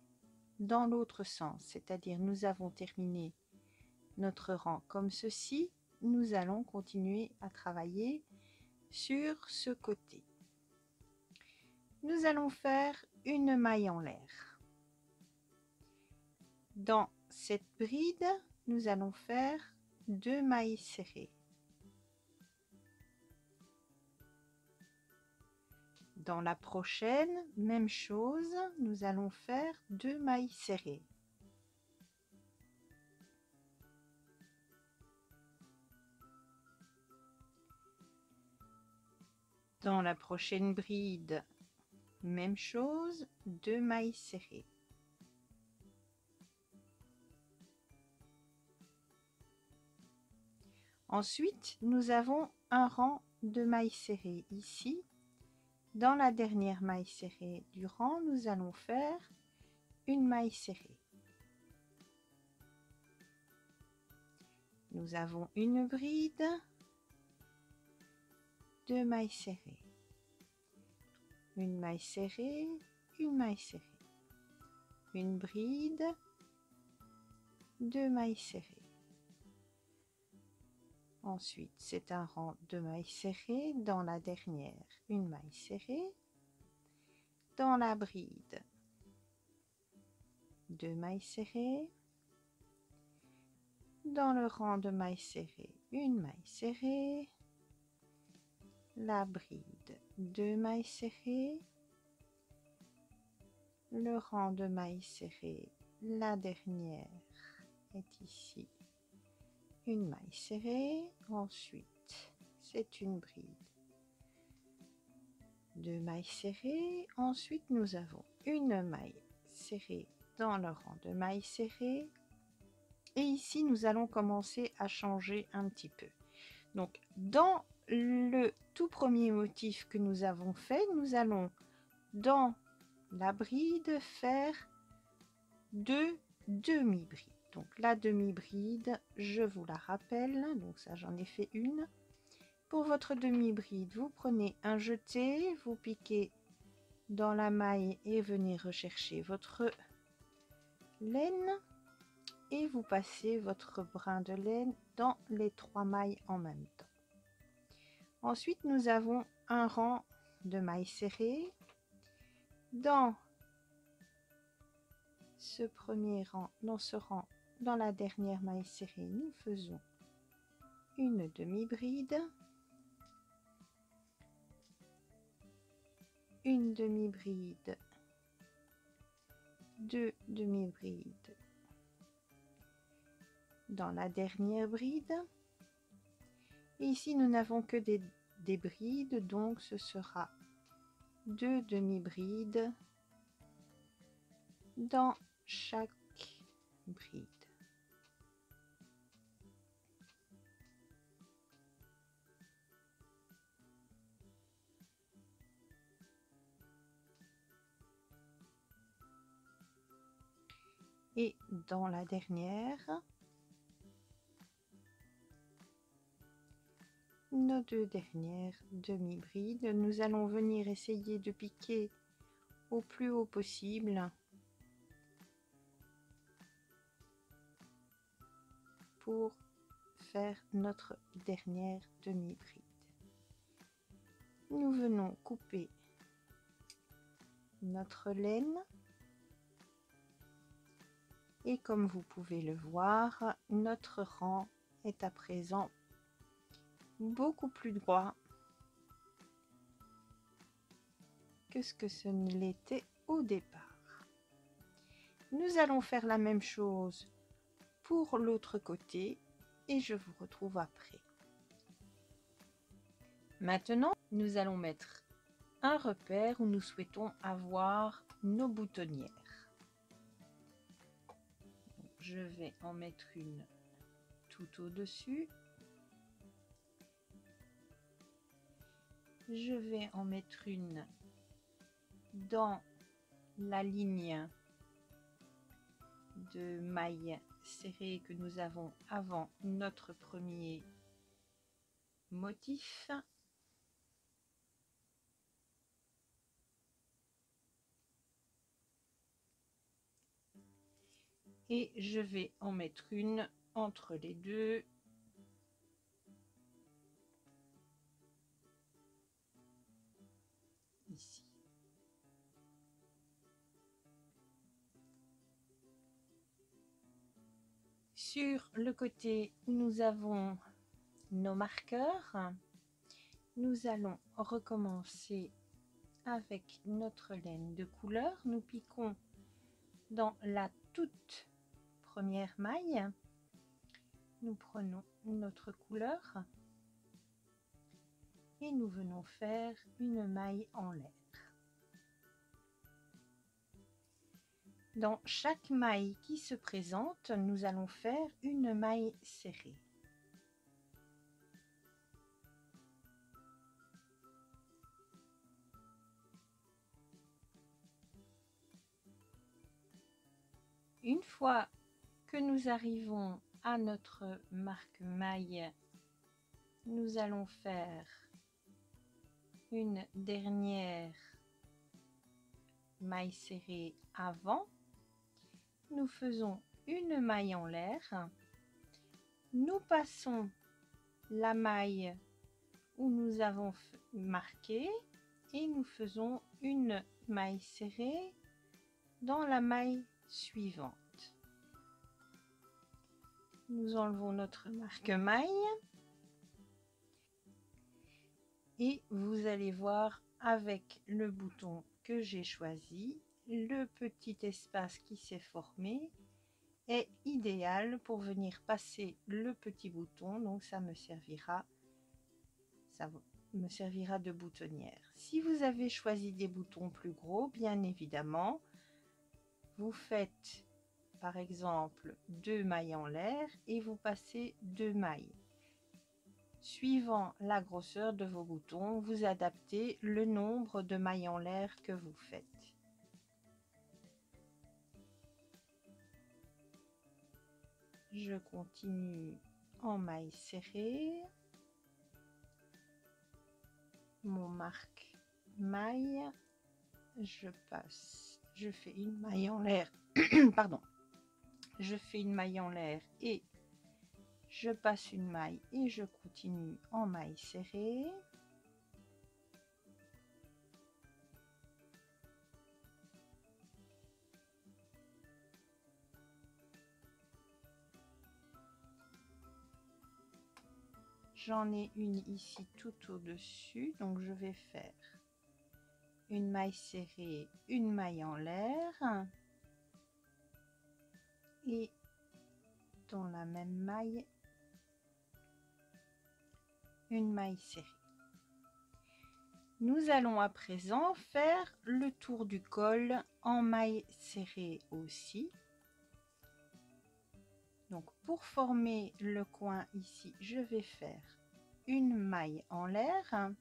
dans l'autre sens, c'est-à-dire nous avons terminé notre rang comme ceci. Nous allons continuer à travailler sur ce côté. Nous allons faire une maille en l'air. Dans cette bride, nous allons faire 2 mailles serrées. Dans la prochaine, même chose, nous allons faire 2 mailles serrées. Dans la prochaine bride, même chose, 2 mailles serrées. Ensuite, nous avons un rang de mailles serrées ici. Dans la dernière maille serrée du rang, nous allons faire une maille serrée. Nous avons une bride, 2 mailles serrées, une maille serrée, une maille serrée, une bride, 2 mailles serrées. Ensuite, c'est un rang de mailles serrées. Dans la dernière, une maille serrée. Dans la bride, 2 mailles serrées. Dans le rang de mailles serrées, une maille serrée. La bride, 2 mailles serrées. Le rang de mailles serrées, la dernière, est ici une maille serrée, ensuite c'est une bride, 2 mailles serrées, ensuite nous avons une maille serrée dans le rang de mailles serrées, et ici nous allons commencer à changer un petit peu. Donc dans le tout premier motif que nous avons fait, nous allons dans la bride faire 2 demi-brides. Donc la demi-bride, je vous la rappelle, donc ça j'en ai fait une. Pour votre demi-bride, vous prenez un jeté, vous piquez dans la maille et venez rechercher votre laine et vous passez votre brin de laine dans les 3 mailles en même temps. Ensuite, nous avons un rang de mailles serrées. Dans ce premier rang, dans la dernière maille serrée, nous faisons une demi-bride, une demi-bride, 2 demi-brides dans la dernière bride. Et ici, nous n'avons que des brides, donc ce sera 2 demi-brides dans chaque bride. Et dans la dernière, nos 2 dernières demi-brides, nous allons venir essayer de piquer au plus haut possible pour faire notre dernière demi-bride. Nous venons couper notre laine et comme vous pouvez le voir, notre rang est à présent beaucoup plus droit que ce que ce ne l'était au départ. Nous allons faire la même chose pour l'autre côté et je vous retrouve après. Maintenant, nous allons mettre un repère où nous souhaitons avoir nos boutonnières. Donc, je vais en mettre une tout au-dessus. Je vais en mettre une dans la ligne de mailles serrées que nous avons avant notre premier motif. Et je vais en mettre une entre les deux. Ici. Sur le côté où nous avons nos marqueurs, nous allons recommencer avec notre laine de couleur. Nous piquons dans la toute première maille. Nous prenons notre couleur et nous venons faire une maille en lettres. Dans chaque maille qui se présente, nous allons faire une maille serrée. Une fois que nous arrivons à notre marque-maille, nous allons faire une dernière maille serrée avant. Nous faisons une maille en l'air. Nous passons la maille où nous avons marqué et nous faisons une maille serrée dans la maille suivante. Nous enlevons notre marque-maille et vous allez voir avec le bouton que j'ai choisi, le petit espace qui s'est formé est idéal pour venir passer le petit bouton, donc ça me servira de boutonnière. Si vous avez choisi des boutons plus gros, bien évidemment, vous faites par exemple 2 mailles en l'air et vous passez 2 mailles. Suivant la grosseur de vos boutons, vous adaptez le nombre de mailles en l'air que vous faites. Je continue en maille serrée. Mon marque maille, je fais une maille en l'air, pardon, je fais une maille en l'air et je passe une maille et je continue en maille serrée. J'en ai une ici tout au-dessus, donc je vais faire une maille serrée, une maille en l'air et dans la même maille, une maille serrée. Nous allons à présent faire le tour du col en maille serrée aussi. Donc pour former le coin ici, je vais faire une maille en l'air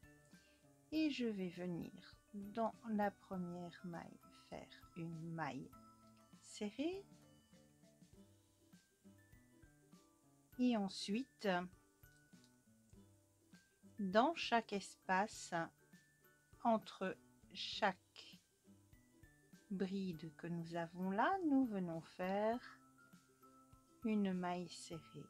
et je vais venir dans la première maille faire une maille serrée et ensuite dans chaque espace entre chaque bride que nous avons là, nous venons faire une maille serrée.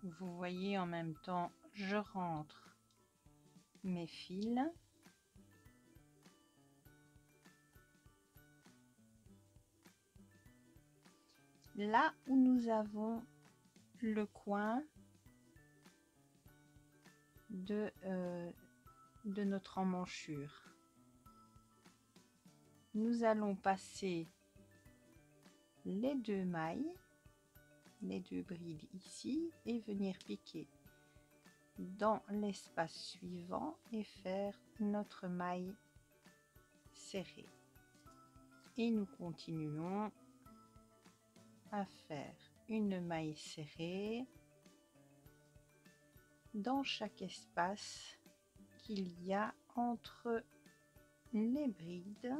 Vous voyez, en même temps, je rentre mes fils. Là où nous avons le coin de notre emmanchure, nous allons passer les 2 mailles, les 2 brides ici et venir piquer dans l'espace suivant et faire notre maille serrée. Et nous continuons à faire une maille serrée dans chaque espace qu'il y a entre les brides.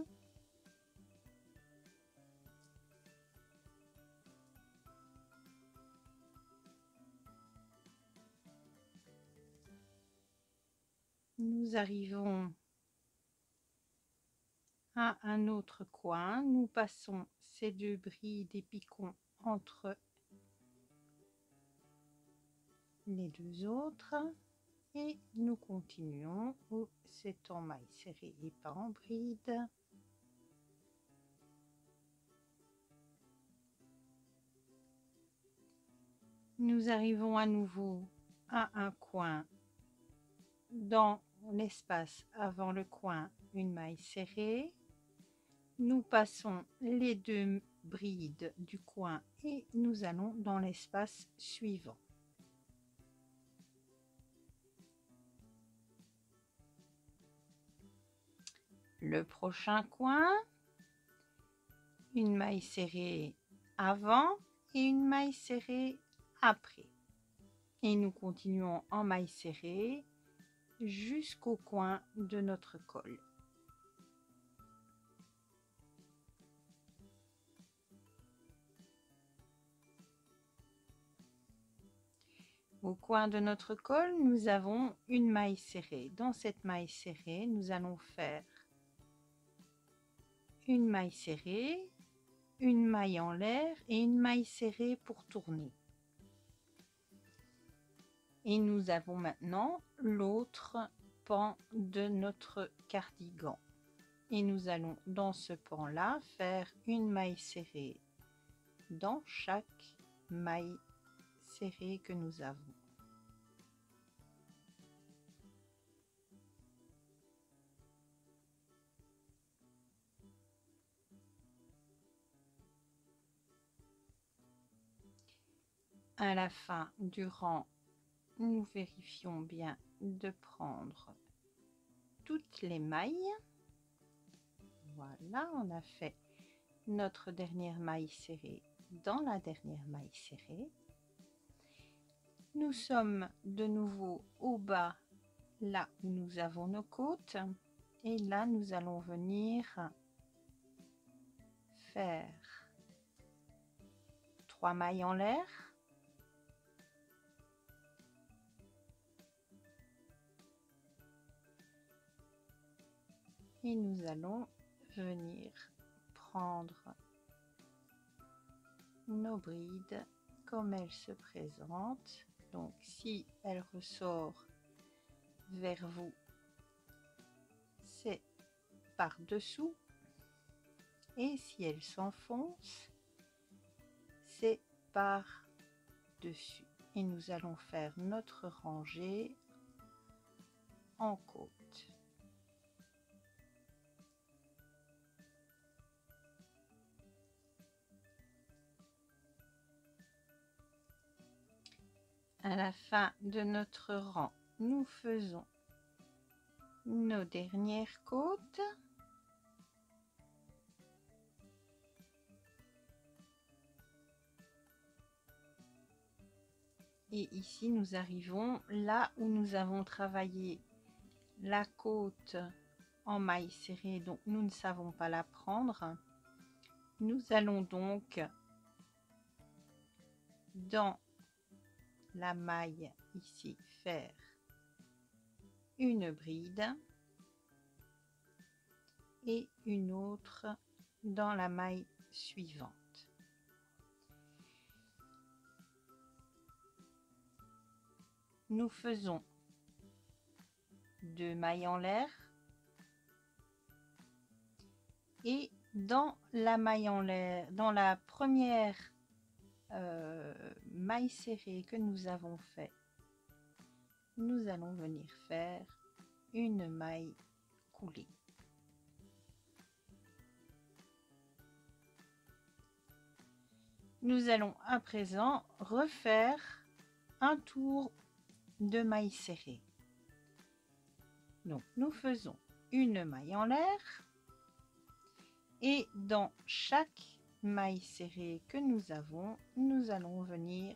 Nous arrivons à un autre coin, nous passons ces 2 brides et piquons entre les 2 autres et nous continuons où c'est en maille serrée et pas en bride. Nous arrivons à nouveau à un coin dans l'espace avant le coin, une maille serrée. Nous passons les 2 brides du coin et nous allons dans l'espace suivant. Le prochain coin, une maille serrée avant et une maille serrée après. Et nous continuons en maille serrée jusqu'au coin de notre col. Au coin de notre col, nous avons une maille serrée. Dans cette maille serrée, nous allons faire une maille serrée, une maille en l'air et une maille serrée pour tourner. Et nous avons maintenant l'autre pan de notre cardigan. Et nous allons dans ce pan-là faire une maille serrée dans chaque maille serrée que nous avons. À la fin du rang, nous vérifions bien de prendre toutes les mailles. Voilà, on a fait notre dernière maille serrée dans la dernière maille serrée. Nous sommes de nouveau au bas, là où nous avons nos côtes, et là nous allons venir faire 3 mailles en l'air, et nous allons venir prendre nos brides comme elles se présentent. Donc si elle ressort vers vous, c'est par dessous, et si elle s'enfonce, c'est par dessus. Et nous allons faire notre rangée en côte. À la fin de notre rang, nous faisons nos dernières côtes. Et ici, nous arrivons là où nous avons travaillé la côte en maille serrée, donc nous ne savons pas la prendre. Nous allons donc dans la maille ici faire une bride et une autre dans la maille suivante. Nous faisons 2 mailles en l'air, et dans la maille en l'air, dans la première maille serrée que nous avons fait, nous allons venir faire une maille coulée. Nous allons à présent refaire un tour de maille serrée. Donc nous faisons une maille en l'air, et dans chaque maille serrée que nous avons, nous allons venir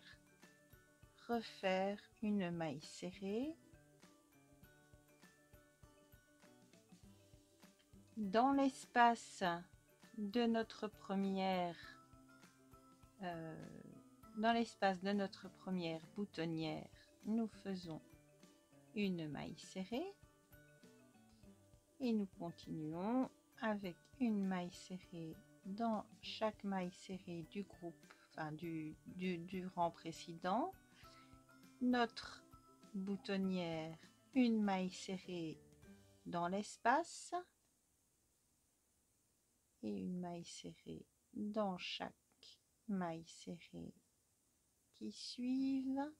refaire une maille serrée dans l'espace de notre première boutonnière. Nous faisons une maille serrée et nous continuons avec une maille serrée dans chaque maille serrée du groupe, enfin du rang précédent, notre boutonnière, une maille serrée dans l'espace et une maille serrée dans chaque maille serrée qui suivent,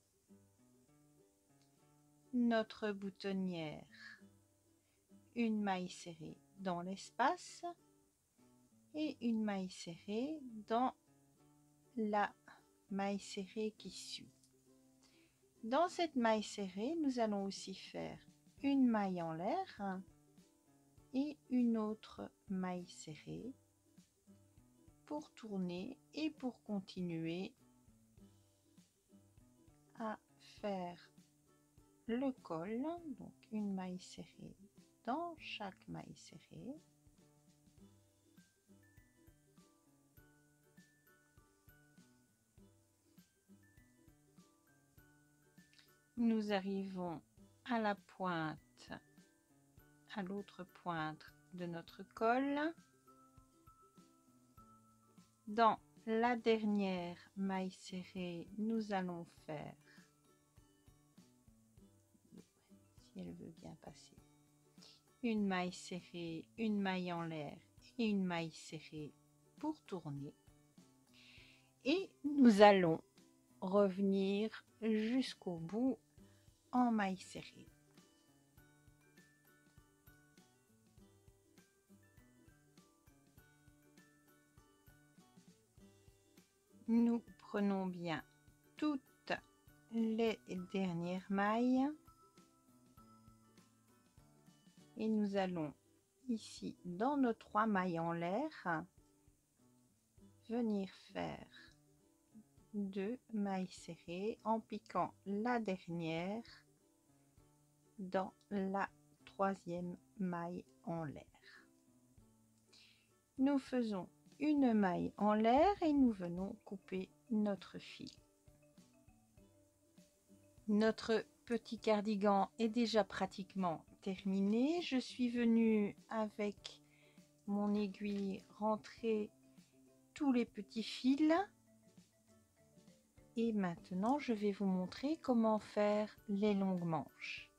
notre boutonnière, une maille serrée dans l'espace et une maille serrée dans la maille serrée qui suit. Dans cette maille serrée, nous allons aussi faire une maille en l'air et une autre maille serrée pour tourner et pour continuer à faire le col. Donc une maille serrée dans chaque maille serrée. Nous arrivons à la pointe, à l'autre pointe de notre col. Dans la dernière maille serrée, nous allons faire, si elle veut bien passer, une maille serrée, une maille en l'air et une maille serrée pour tourner. Et nous allons revenir jusqu'au bout en mailles serrées. Nous prenons bien toutes les dernières mailles et nous allons ici dans nos 3 mailles en l'air venir faire 2 mailles serrées en piquant la dernière dans la 3e maille en l'air. Nous faisons une maille en l'air et nous venons couper notre fil. Notre petit cardigan est déjà pratiquement terminé. Je suis venue avec mon aiguille rentrer tous les petits fils et maintenant je vais vous montrer comment faire les longues manches.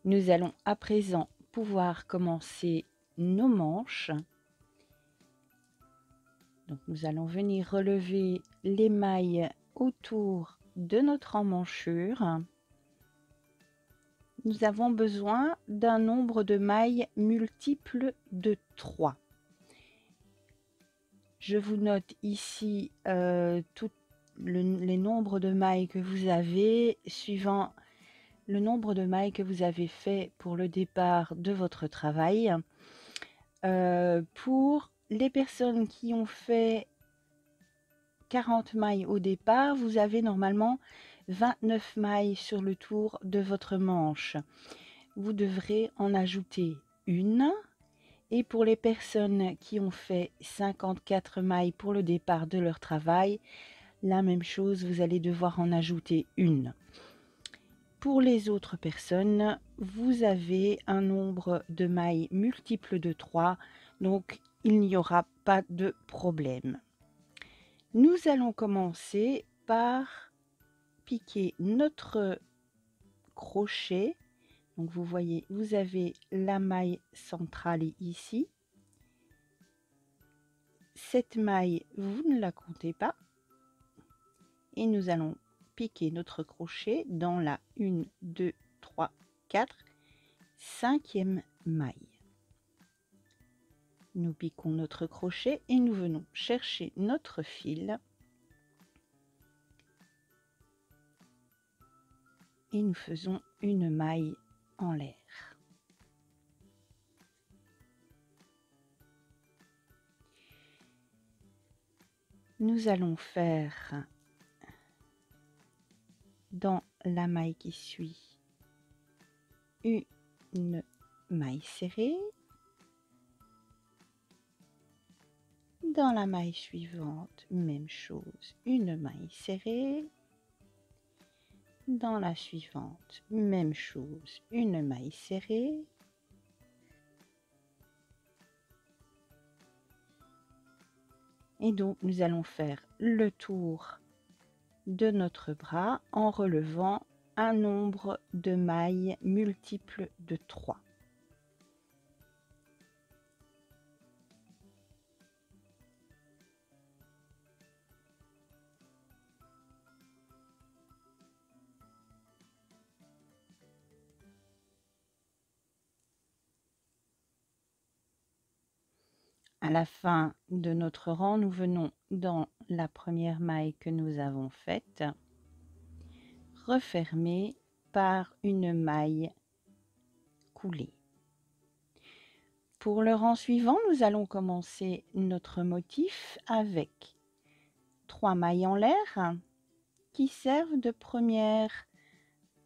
Nous allons à présent pouvoir commencer nos manches. Donc nous allons venir relever les mailles autour de notre emmanchure. Nous avons besoin d'un nombre de mailles multiple de 3. Je vous note ici tous les nombres de mailles que vous avez suivant le nombre de mailles que vous avez fait pour le départ de votre travail. Pour les personnes qui ont fait 40 mailles au départ, vous avez normalement 29 mailles sur le tour de votre manche. Vous devrez en ajouter une. Et pour les personnes qui ont fait 54 mailles pour le départ de leur travail, la même chose, vous allez devoir en ajouter une. Pour les autres personnes, vous avez un nombre de mailles multiple de 3, donc il n'y aura pas de problème. Nous allons commencer par piquer notre crochet. Donc vous voyez, vous avez la maille centrale ici. Cette maille, vous ne la comptez pas. Et nous allons piquer notre crochet dans la 1, 2, 3, 4, 5e maille. Nous piquons notre crochet et nous venons chercher notre fil. Et nous faisons une maille en l'air. Nous allons faire dans la maille qui suit une maille serrée. Dans la maille suivante, même chose, une maille serrée. Dans la suivante, même chose, une maille serrée. Et donc, nous allons faire le tour de notre bras en relevant un nombre de mailles multiples de 3. À la fin de notre rang, nous venons dans la première maille que nous avons faite, refermer par une maille coulée. Pour le rang suivant, nous allons commencer notre motif avec 3 mailles en l'air qui servent de première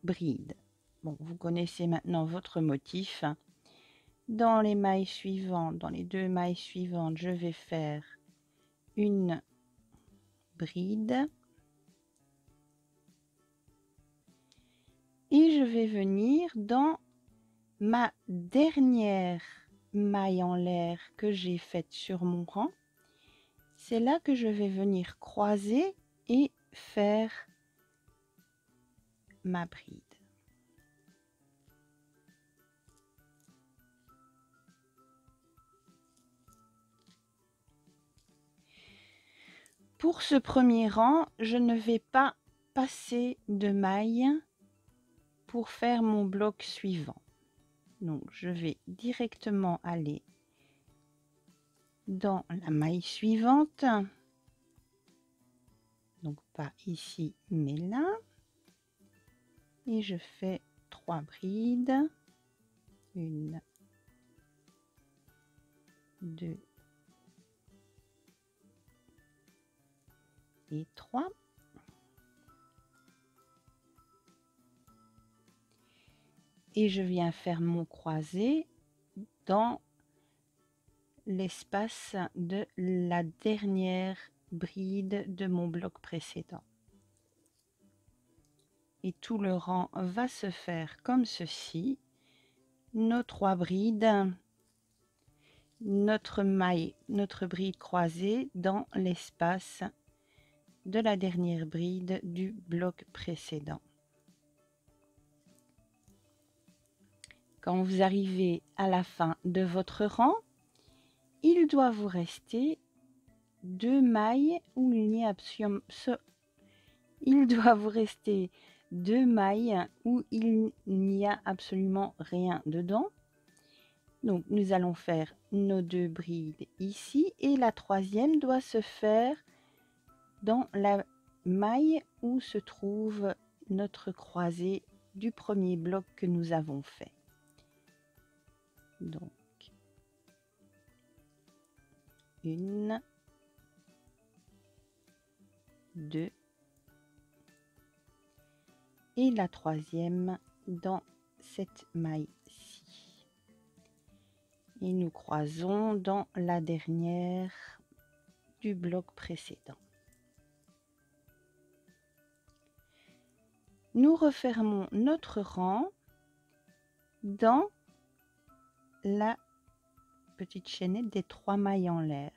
bride. Bon, vous connaissez maintenant votre motif. Dans les mailles suivantes, dans les 2 mailles suivantes, je vais faire une bride et je vais venir dans ma dernière maille en l'air que j'ai faite sur mon rang. C'est là que je vais venir croiser et faire ma bride. Pour ce premier rang, je ne vais pas passer de maille pour faire mon bloc suivant. Donc je vais directement aller dans la maille suivante. Donc pas ici mais là. Et je fais 3 brides. 1, 2 et 3. Et je viens faire mon croisé dans l'espace de la dernière bride de mon bloc précédent. Et tout le rang va se faire comme ceci. Nos 3 brides, notre maille, notre bride croisée dans l'espace de la dernière bride du bloc précédent. Quand vous arrivez à la fin de votre rang, il doit vous rester 2 mailles où il n'y a absolument rien dedans. Donc nous allons faire nos 2 brides ici et la troisième doit se faire dans la maille où se trouve notre croisée du premier bloc que nous avons fait. Donc 1, 2 et la troisième dans cette maille-ci. Et nous croisons dans la dernière du bloc précédent. Nous refermons notre rang dans la petite chaînette des 3 mailles en l'air.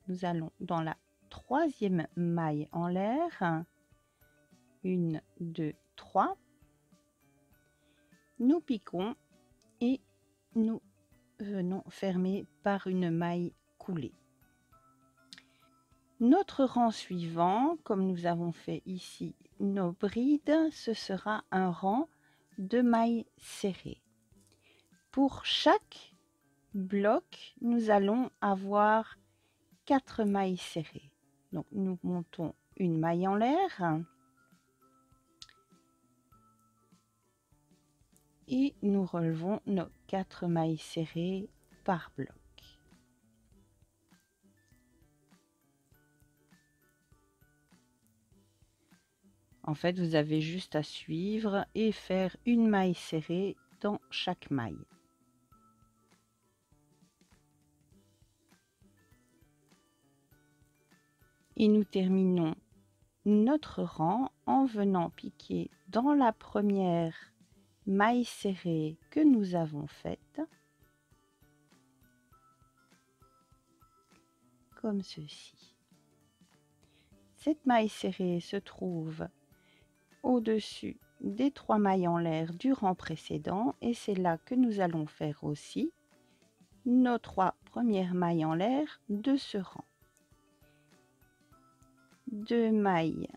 Nous allons dans la troisième maille en l'air. 1, 2, 3. Nous piquons et nous venons fermer par une maille coulée. Notre rang suivant, comme nous avons fait ici nos brides, ce sera un rang de mailles serrées. Pour chaque bloc, nous allons avoir 4 mailles serrées. Donc nous montons une maille en l'air et nous relevons nos 4 mailles serrées par bloc. En fait, vous avez juste à suivre et faire une maille serrée dans chaque maille. Et nous terminons notre rang en venant piquer dans la première maille serrée que nous avons faite, comme ceci. Cette maille serrée se trouve au-dessus des 3 mailles en l'air du rang précédent et c'est là que nous allons faire aussi nos 3 premières mailles en l'air de ce rang. 2 mailles,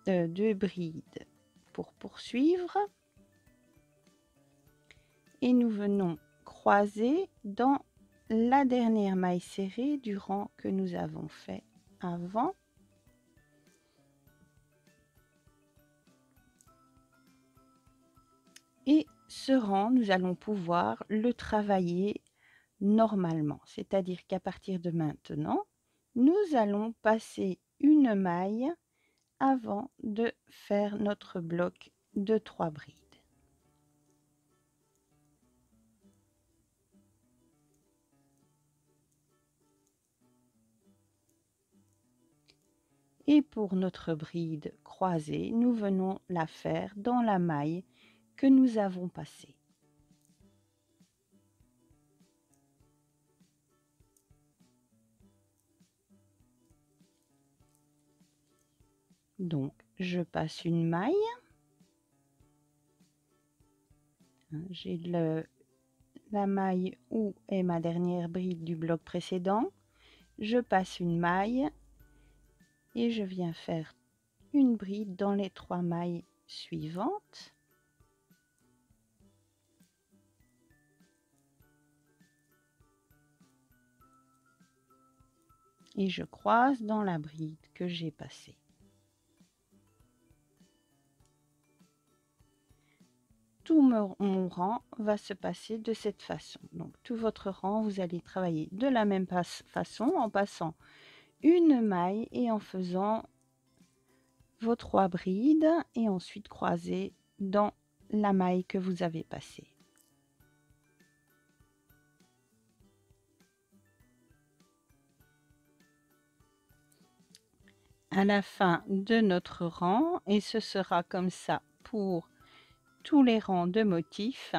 2 brides pour poursuivre et nous venons croiser dans la dernière maille serrée du rang que nous avons fait avant. Et ce rang, nous allons pouvoir le travailler normalement, c'est-à-dire qu'à partir de maintenant, nous allons passer une maille avant de faire notre bloc de 3 brides. Et pour notre bride croisée, nous venons la faire dans la maille que nous avons passée. Donc, je passe une maille. J'ai la maille où est ma dernière bride du bloc précédent. Je passe une maille et je viens faire une bride dans les 3 mailles suivantes. Et je croise dans la bride que j'ai passée. Tout mon rang va se passer de cette façon. Donc tout votre rang, vous allez travailler de la même façon en passant une maille et en faisant vos 3 brides et ensuite croiser dans la maille que vous avez passée. À la fin de notre rang, et ce sera comme ça pour tous les rangs de motifs,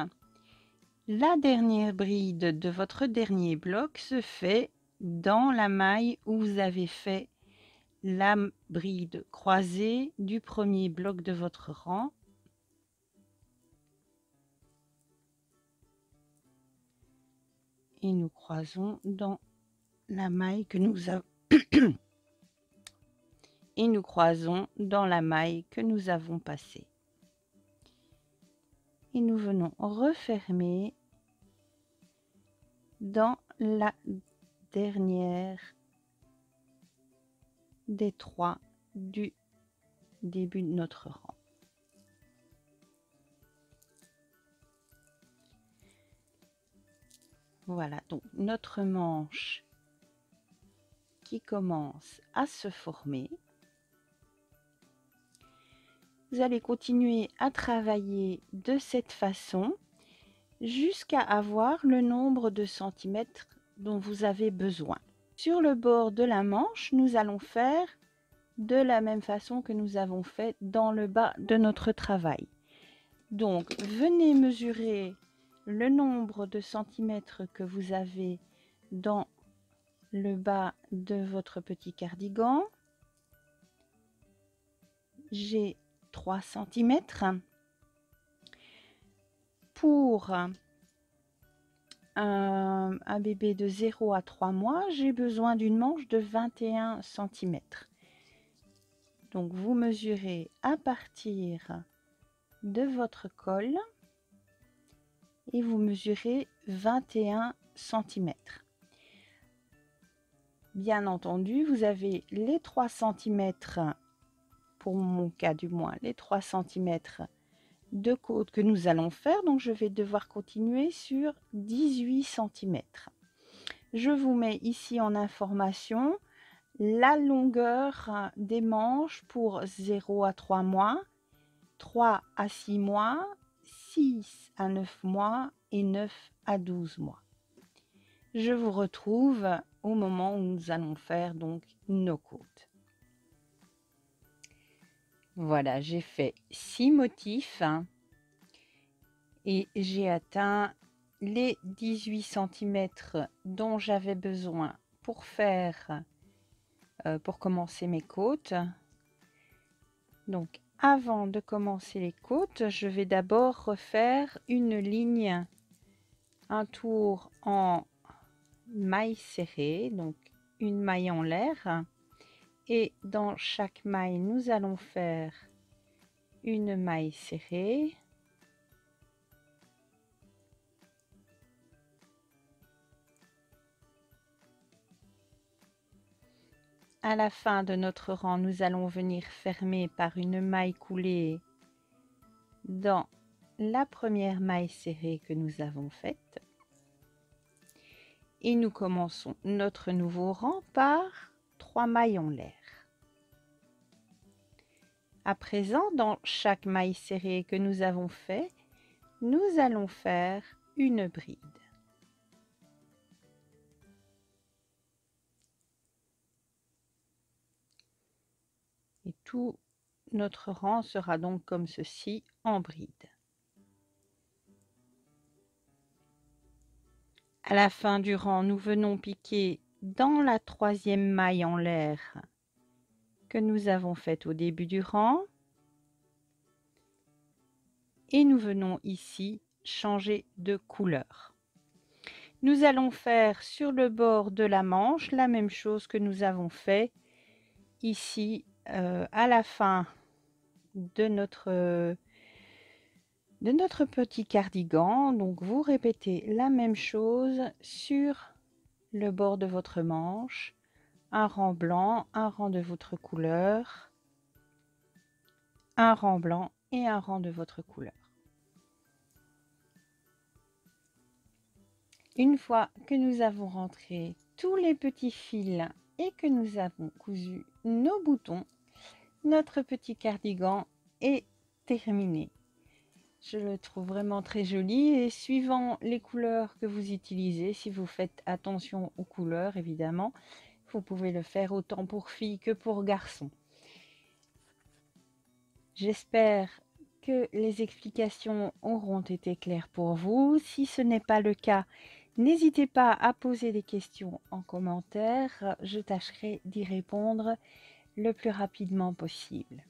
la dernière bride de votre dernier bloc se fait dans la maille où vous avez fait la bride croisée du premier bloc de votre rang. Et nous croisons dans la maille que nous avons et nous croisons dans la maille que nous avons passée. Et nous venons refermer dans la dernière des 3 du début de notre rang. Voilà, donc notre manche qui commence à se former. Vous allez continuer à travailler de cette façon jusqu'à avoir le nombre de centimètres dont vous avez besoin. Sur le bord de la manche, nous allons faire de la même façon que nous avons fait dans le bas de notre travail. Donc, venez mesurer le nombre de centimètres que vous avez dans le bas de votre petit cardigan. J'ai 3 cm. Pour un bébé de 0 à 3 mois, j'ai besoin d'une manche de 21 cm. Donc, vous mesurez à partir de votre col et vous mesurez 21 cm. Bien entendu, vous avez les 3 cm, pour mon cas du moins, les 3 cm de côte que nous allons faire. Donc, je vais devoir continuer sur 18 cm. Je vous mets ici en information la longueur des manches pour 0 à 3 mois, 3 à 6 mois, 6 à 9 mois et 9 à 12 mois. Je vous retrouve au moment où nous allons faire donc nos côtes. Voilà, j'ai fait 6 motifs et j'ai atteint les 18 cm dont j'avais besoin pour faire pour commencer mes côtes. Donc avant de commencer les côtes, je vais d'abord refaire une ligne, un tour en maille serrée, donc une maille en l'air, et dans chaque maille nous allons faire une maille serrée, à la fin de notre rang nous allons venir fermer par une maille coulée dans la première maille serrée que nous avons faite. Et nous commençons notre nouveau rang par 3 mailles en l'air. À présent, dans chaque maille serrée que nous avons fait, nous allons faire une bride. Et tout notre rang sera donc comme ceci en bride. À la fin du rang, nous venons piquer dans la 3e maille en l'air que nous avons faite au début du rang. Et nous venons ici changer de couleur. Nous allons faire sur le bord de la manche la même chose que nous avons fait ici à la fin de notre petit cardigan. Donc vous répétez la même chose sur le bord de votre manche, un rang blanc, un rang de votre couleur, un rang blanc et un rang de votre couleur. Une fois que nous avons rentré tous les petits fils et que nous avons cousu nos boutons, notre petit cardigan est terminé. Je le trouve vraiment très joli et suivant les couleurs que vous utilisez, si vous faites attention aux couleurs évidemment, vous pouvez le faire autant pour filles que pour garçons. J'espère que les explications auront été claires pour vous. Si ce n'est pas le cas, n'hésitez pas à poser des questions en commentaire. Je tâcherai d'y répondre le plus rapidement possible.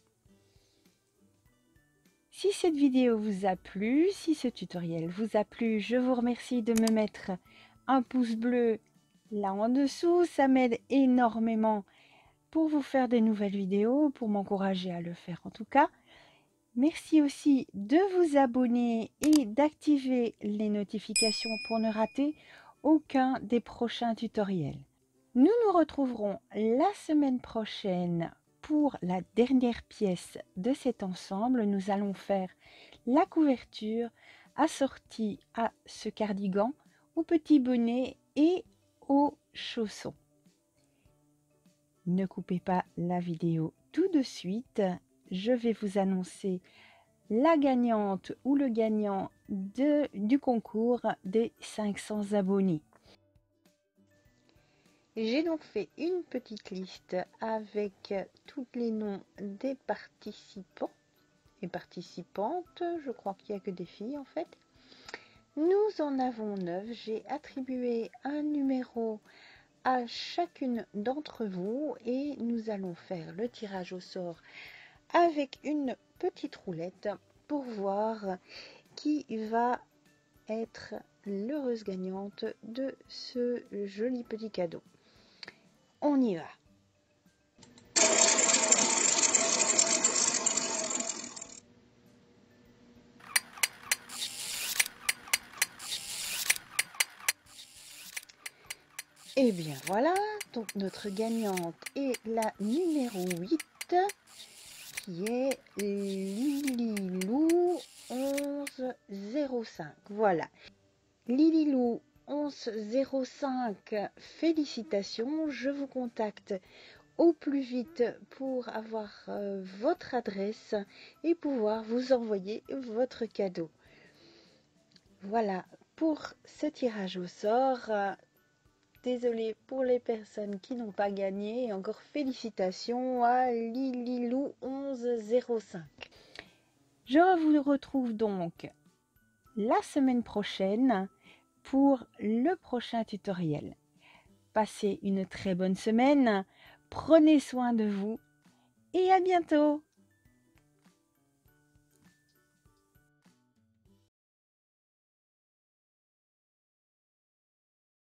Si cette vidéo vous a plu, si ce tutoriel vous a plu, je vous remercie de me mettre un pouce bleu là en dessous. Ça m'aide énormément pour vous faire des nouvelles vidéos, pour m'encourager à le faire en tout cas. Merci aussi de vous abonner et d'activer les notifications pour ne rater aucun des prochains tutoriels. Nous nous retrouverons la semaine prochaine pour la dernière pièce de cet ensemble. Nous allons faire la couverture assortie à ce cardigan, au petit bonnet et aux chaussons. Ne coupez pas la vidéo tout de suite. Je vais vous annoncer la gagnante ou le gagnant du concours des 500 abonnés. J'ai donc fait une petite liste avec tous les noms des participants et participantes. Je crois qu'il n'y a que des filles en fait. Nous en avons 9. J'ai attribué un numéro à chacune d'entre vous et nous allons faire le tirage au sort avec une petite roulette pour voir qui va être l'heureuse gagnante de ce joli petit cadeau. On y va. Et bien voilà, donc notre gagnante est la numéro 8 qui est Lililou 1105. Voilà. Lililou 1105, félicitations. Je vous contacte au plus vite pour avoir votre adresse et pouvoir vous envoyer votre cadeau. Voilà pour ce tirage au sort. Désolée pour les personnes qui n'ont pas gagné et encore félicitations à Lililou 1105. Je vous retrouve donc la semaine prochaine pour le prochain tutoriel. Passez une très bonne semaine, prenez soin de vous et à bientôt!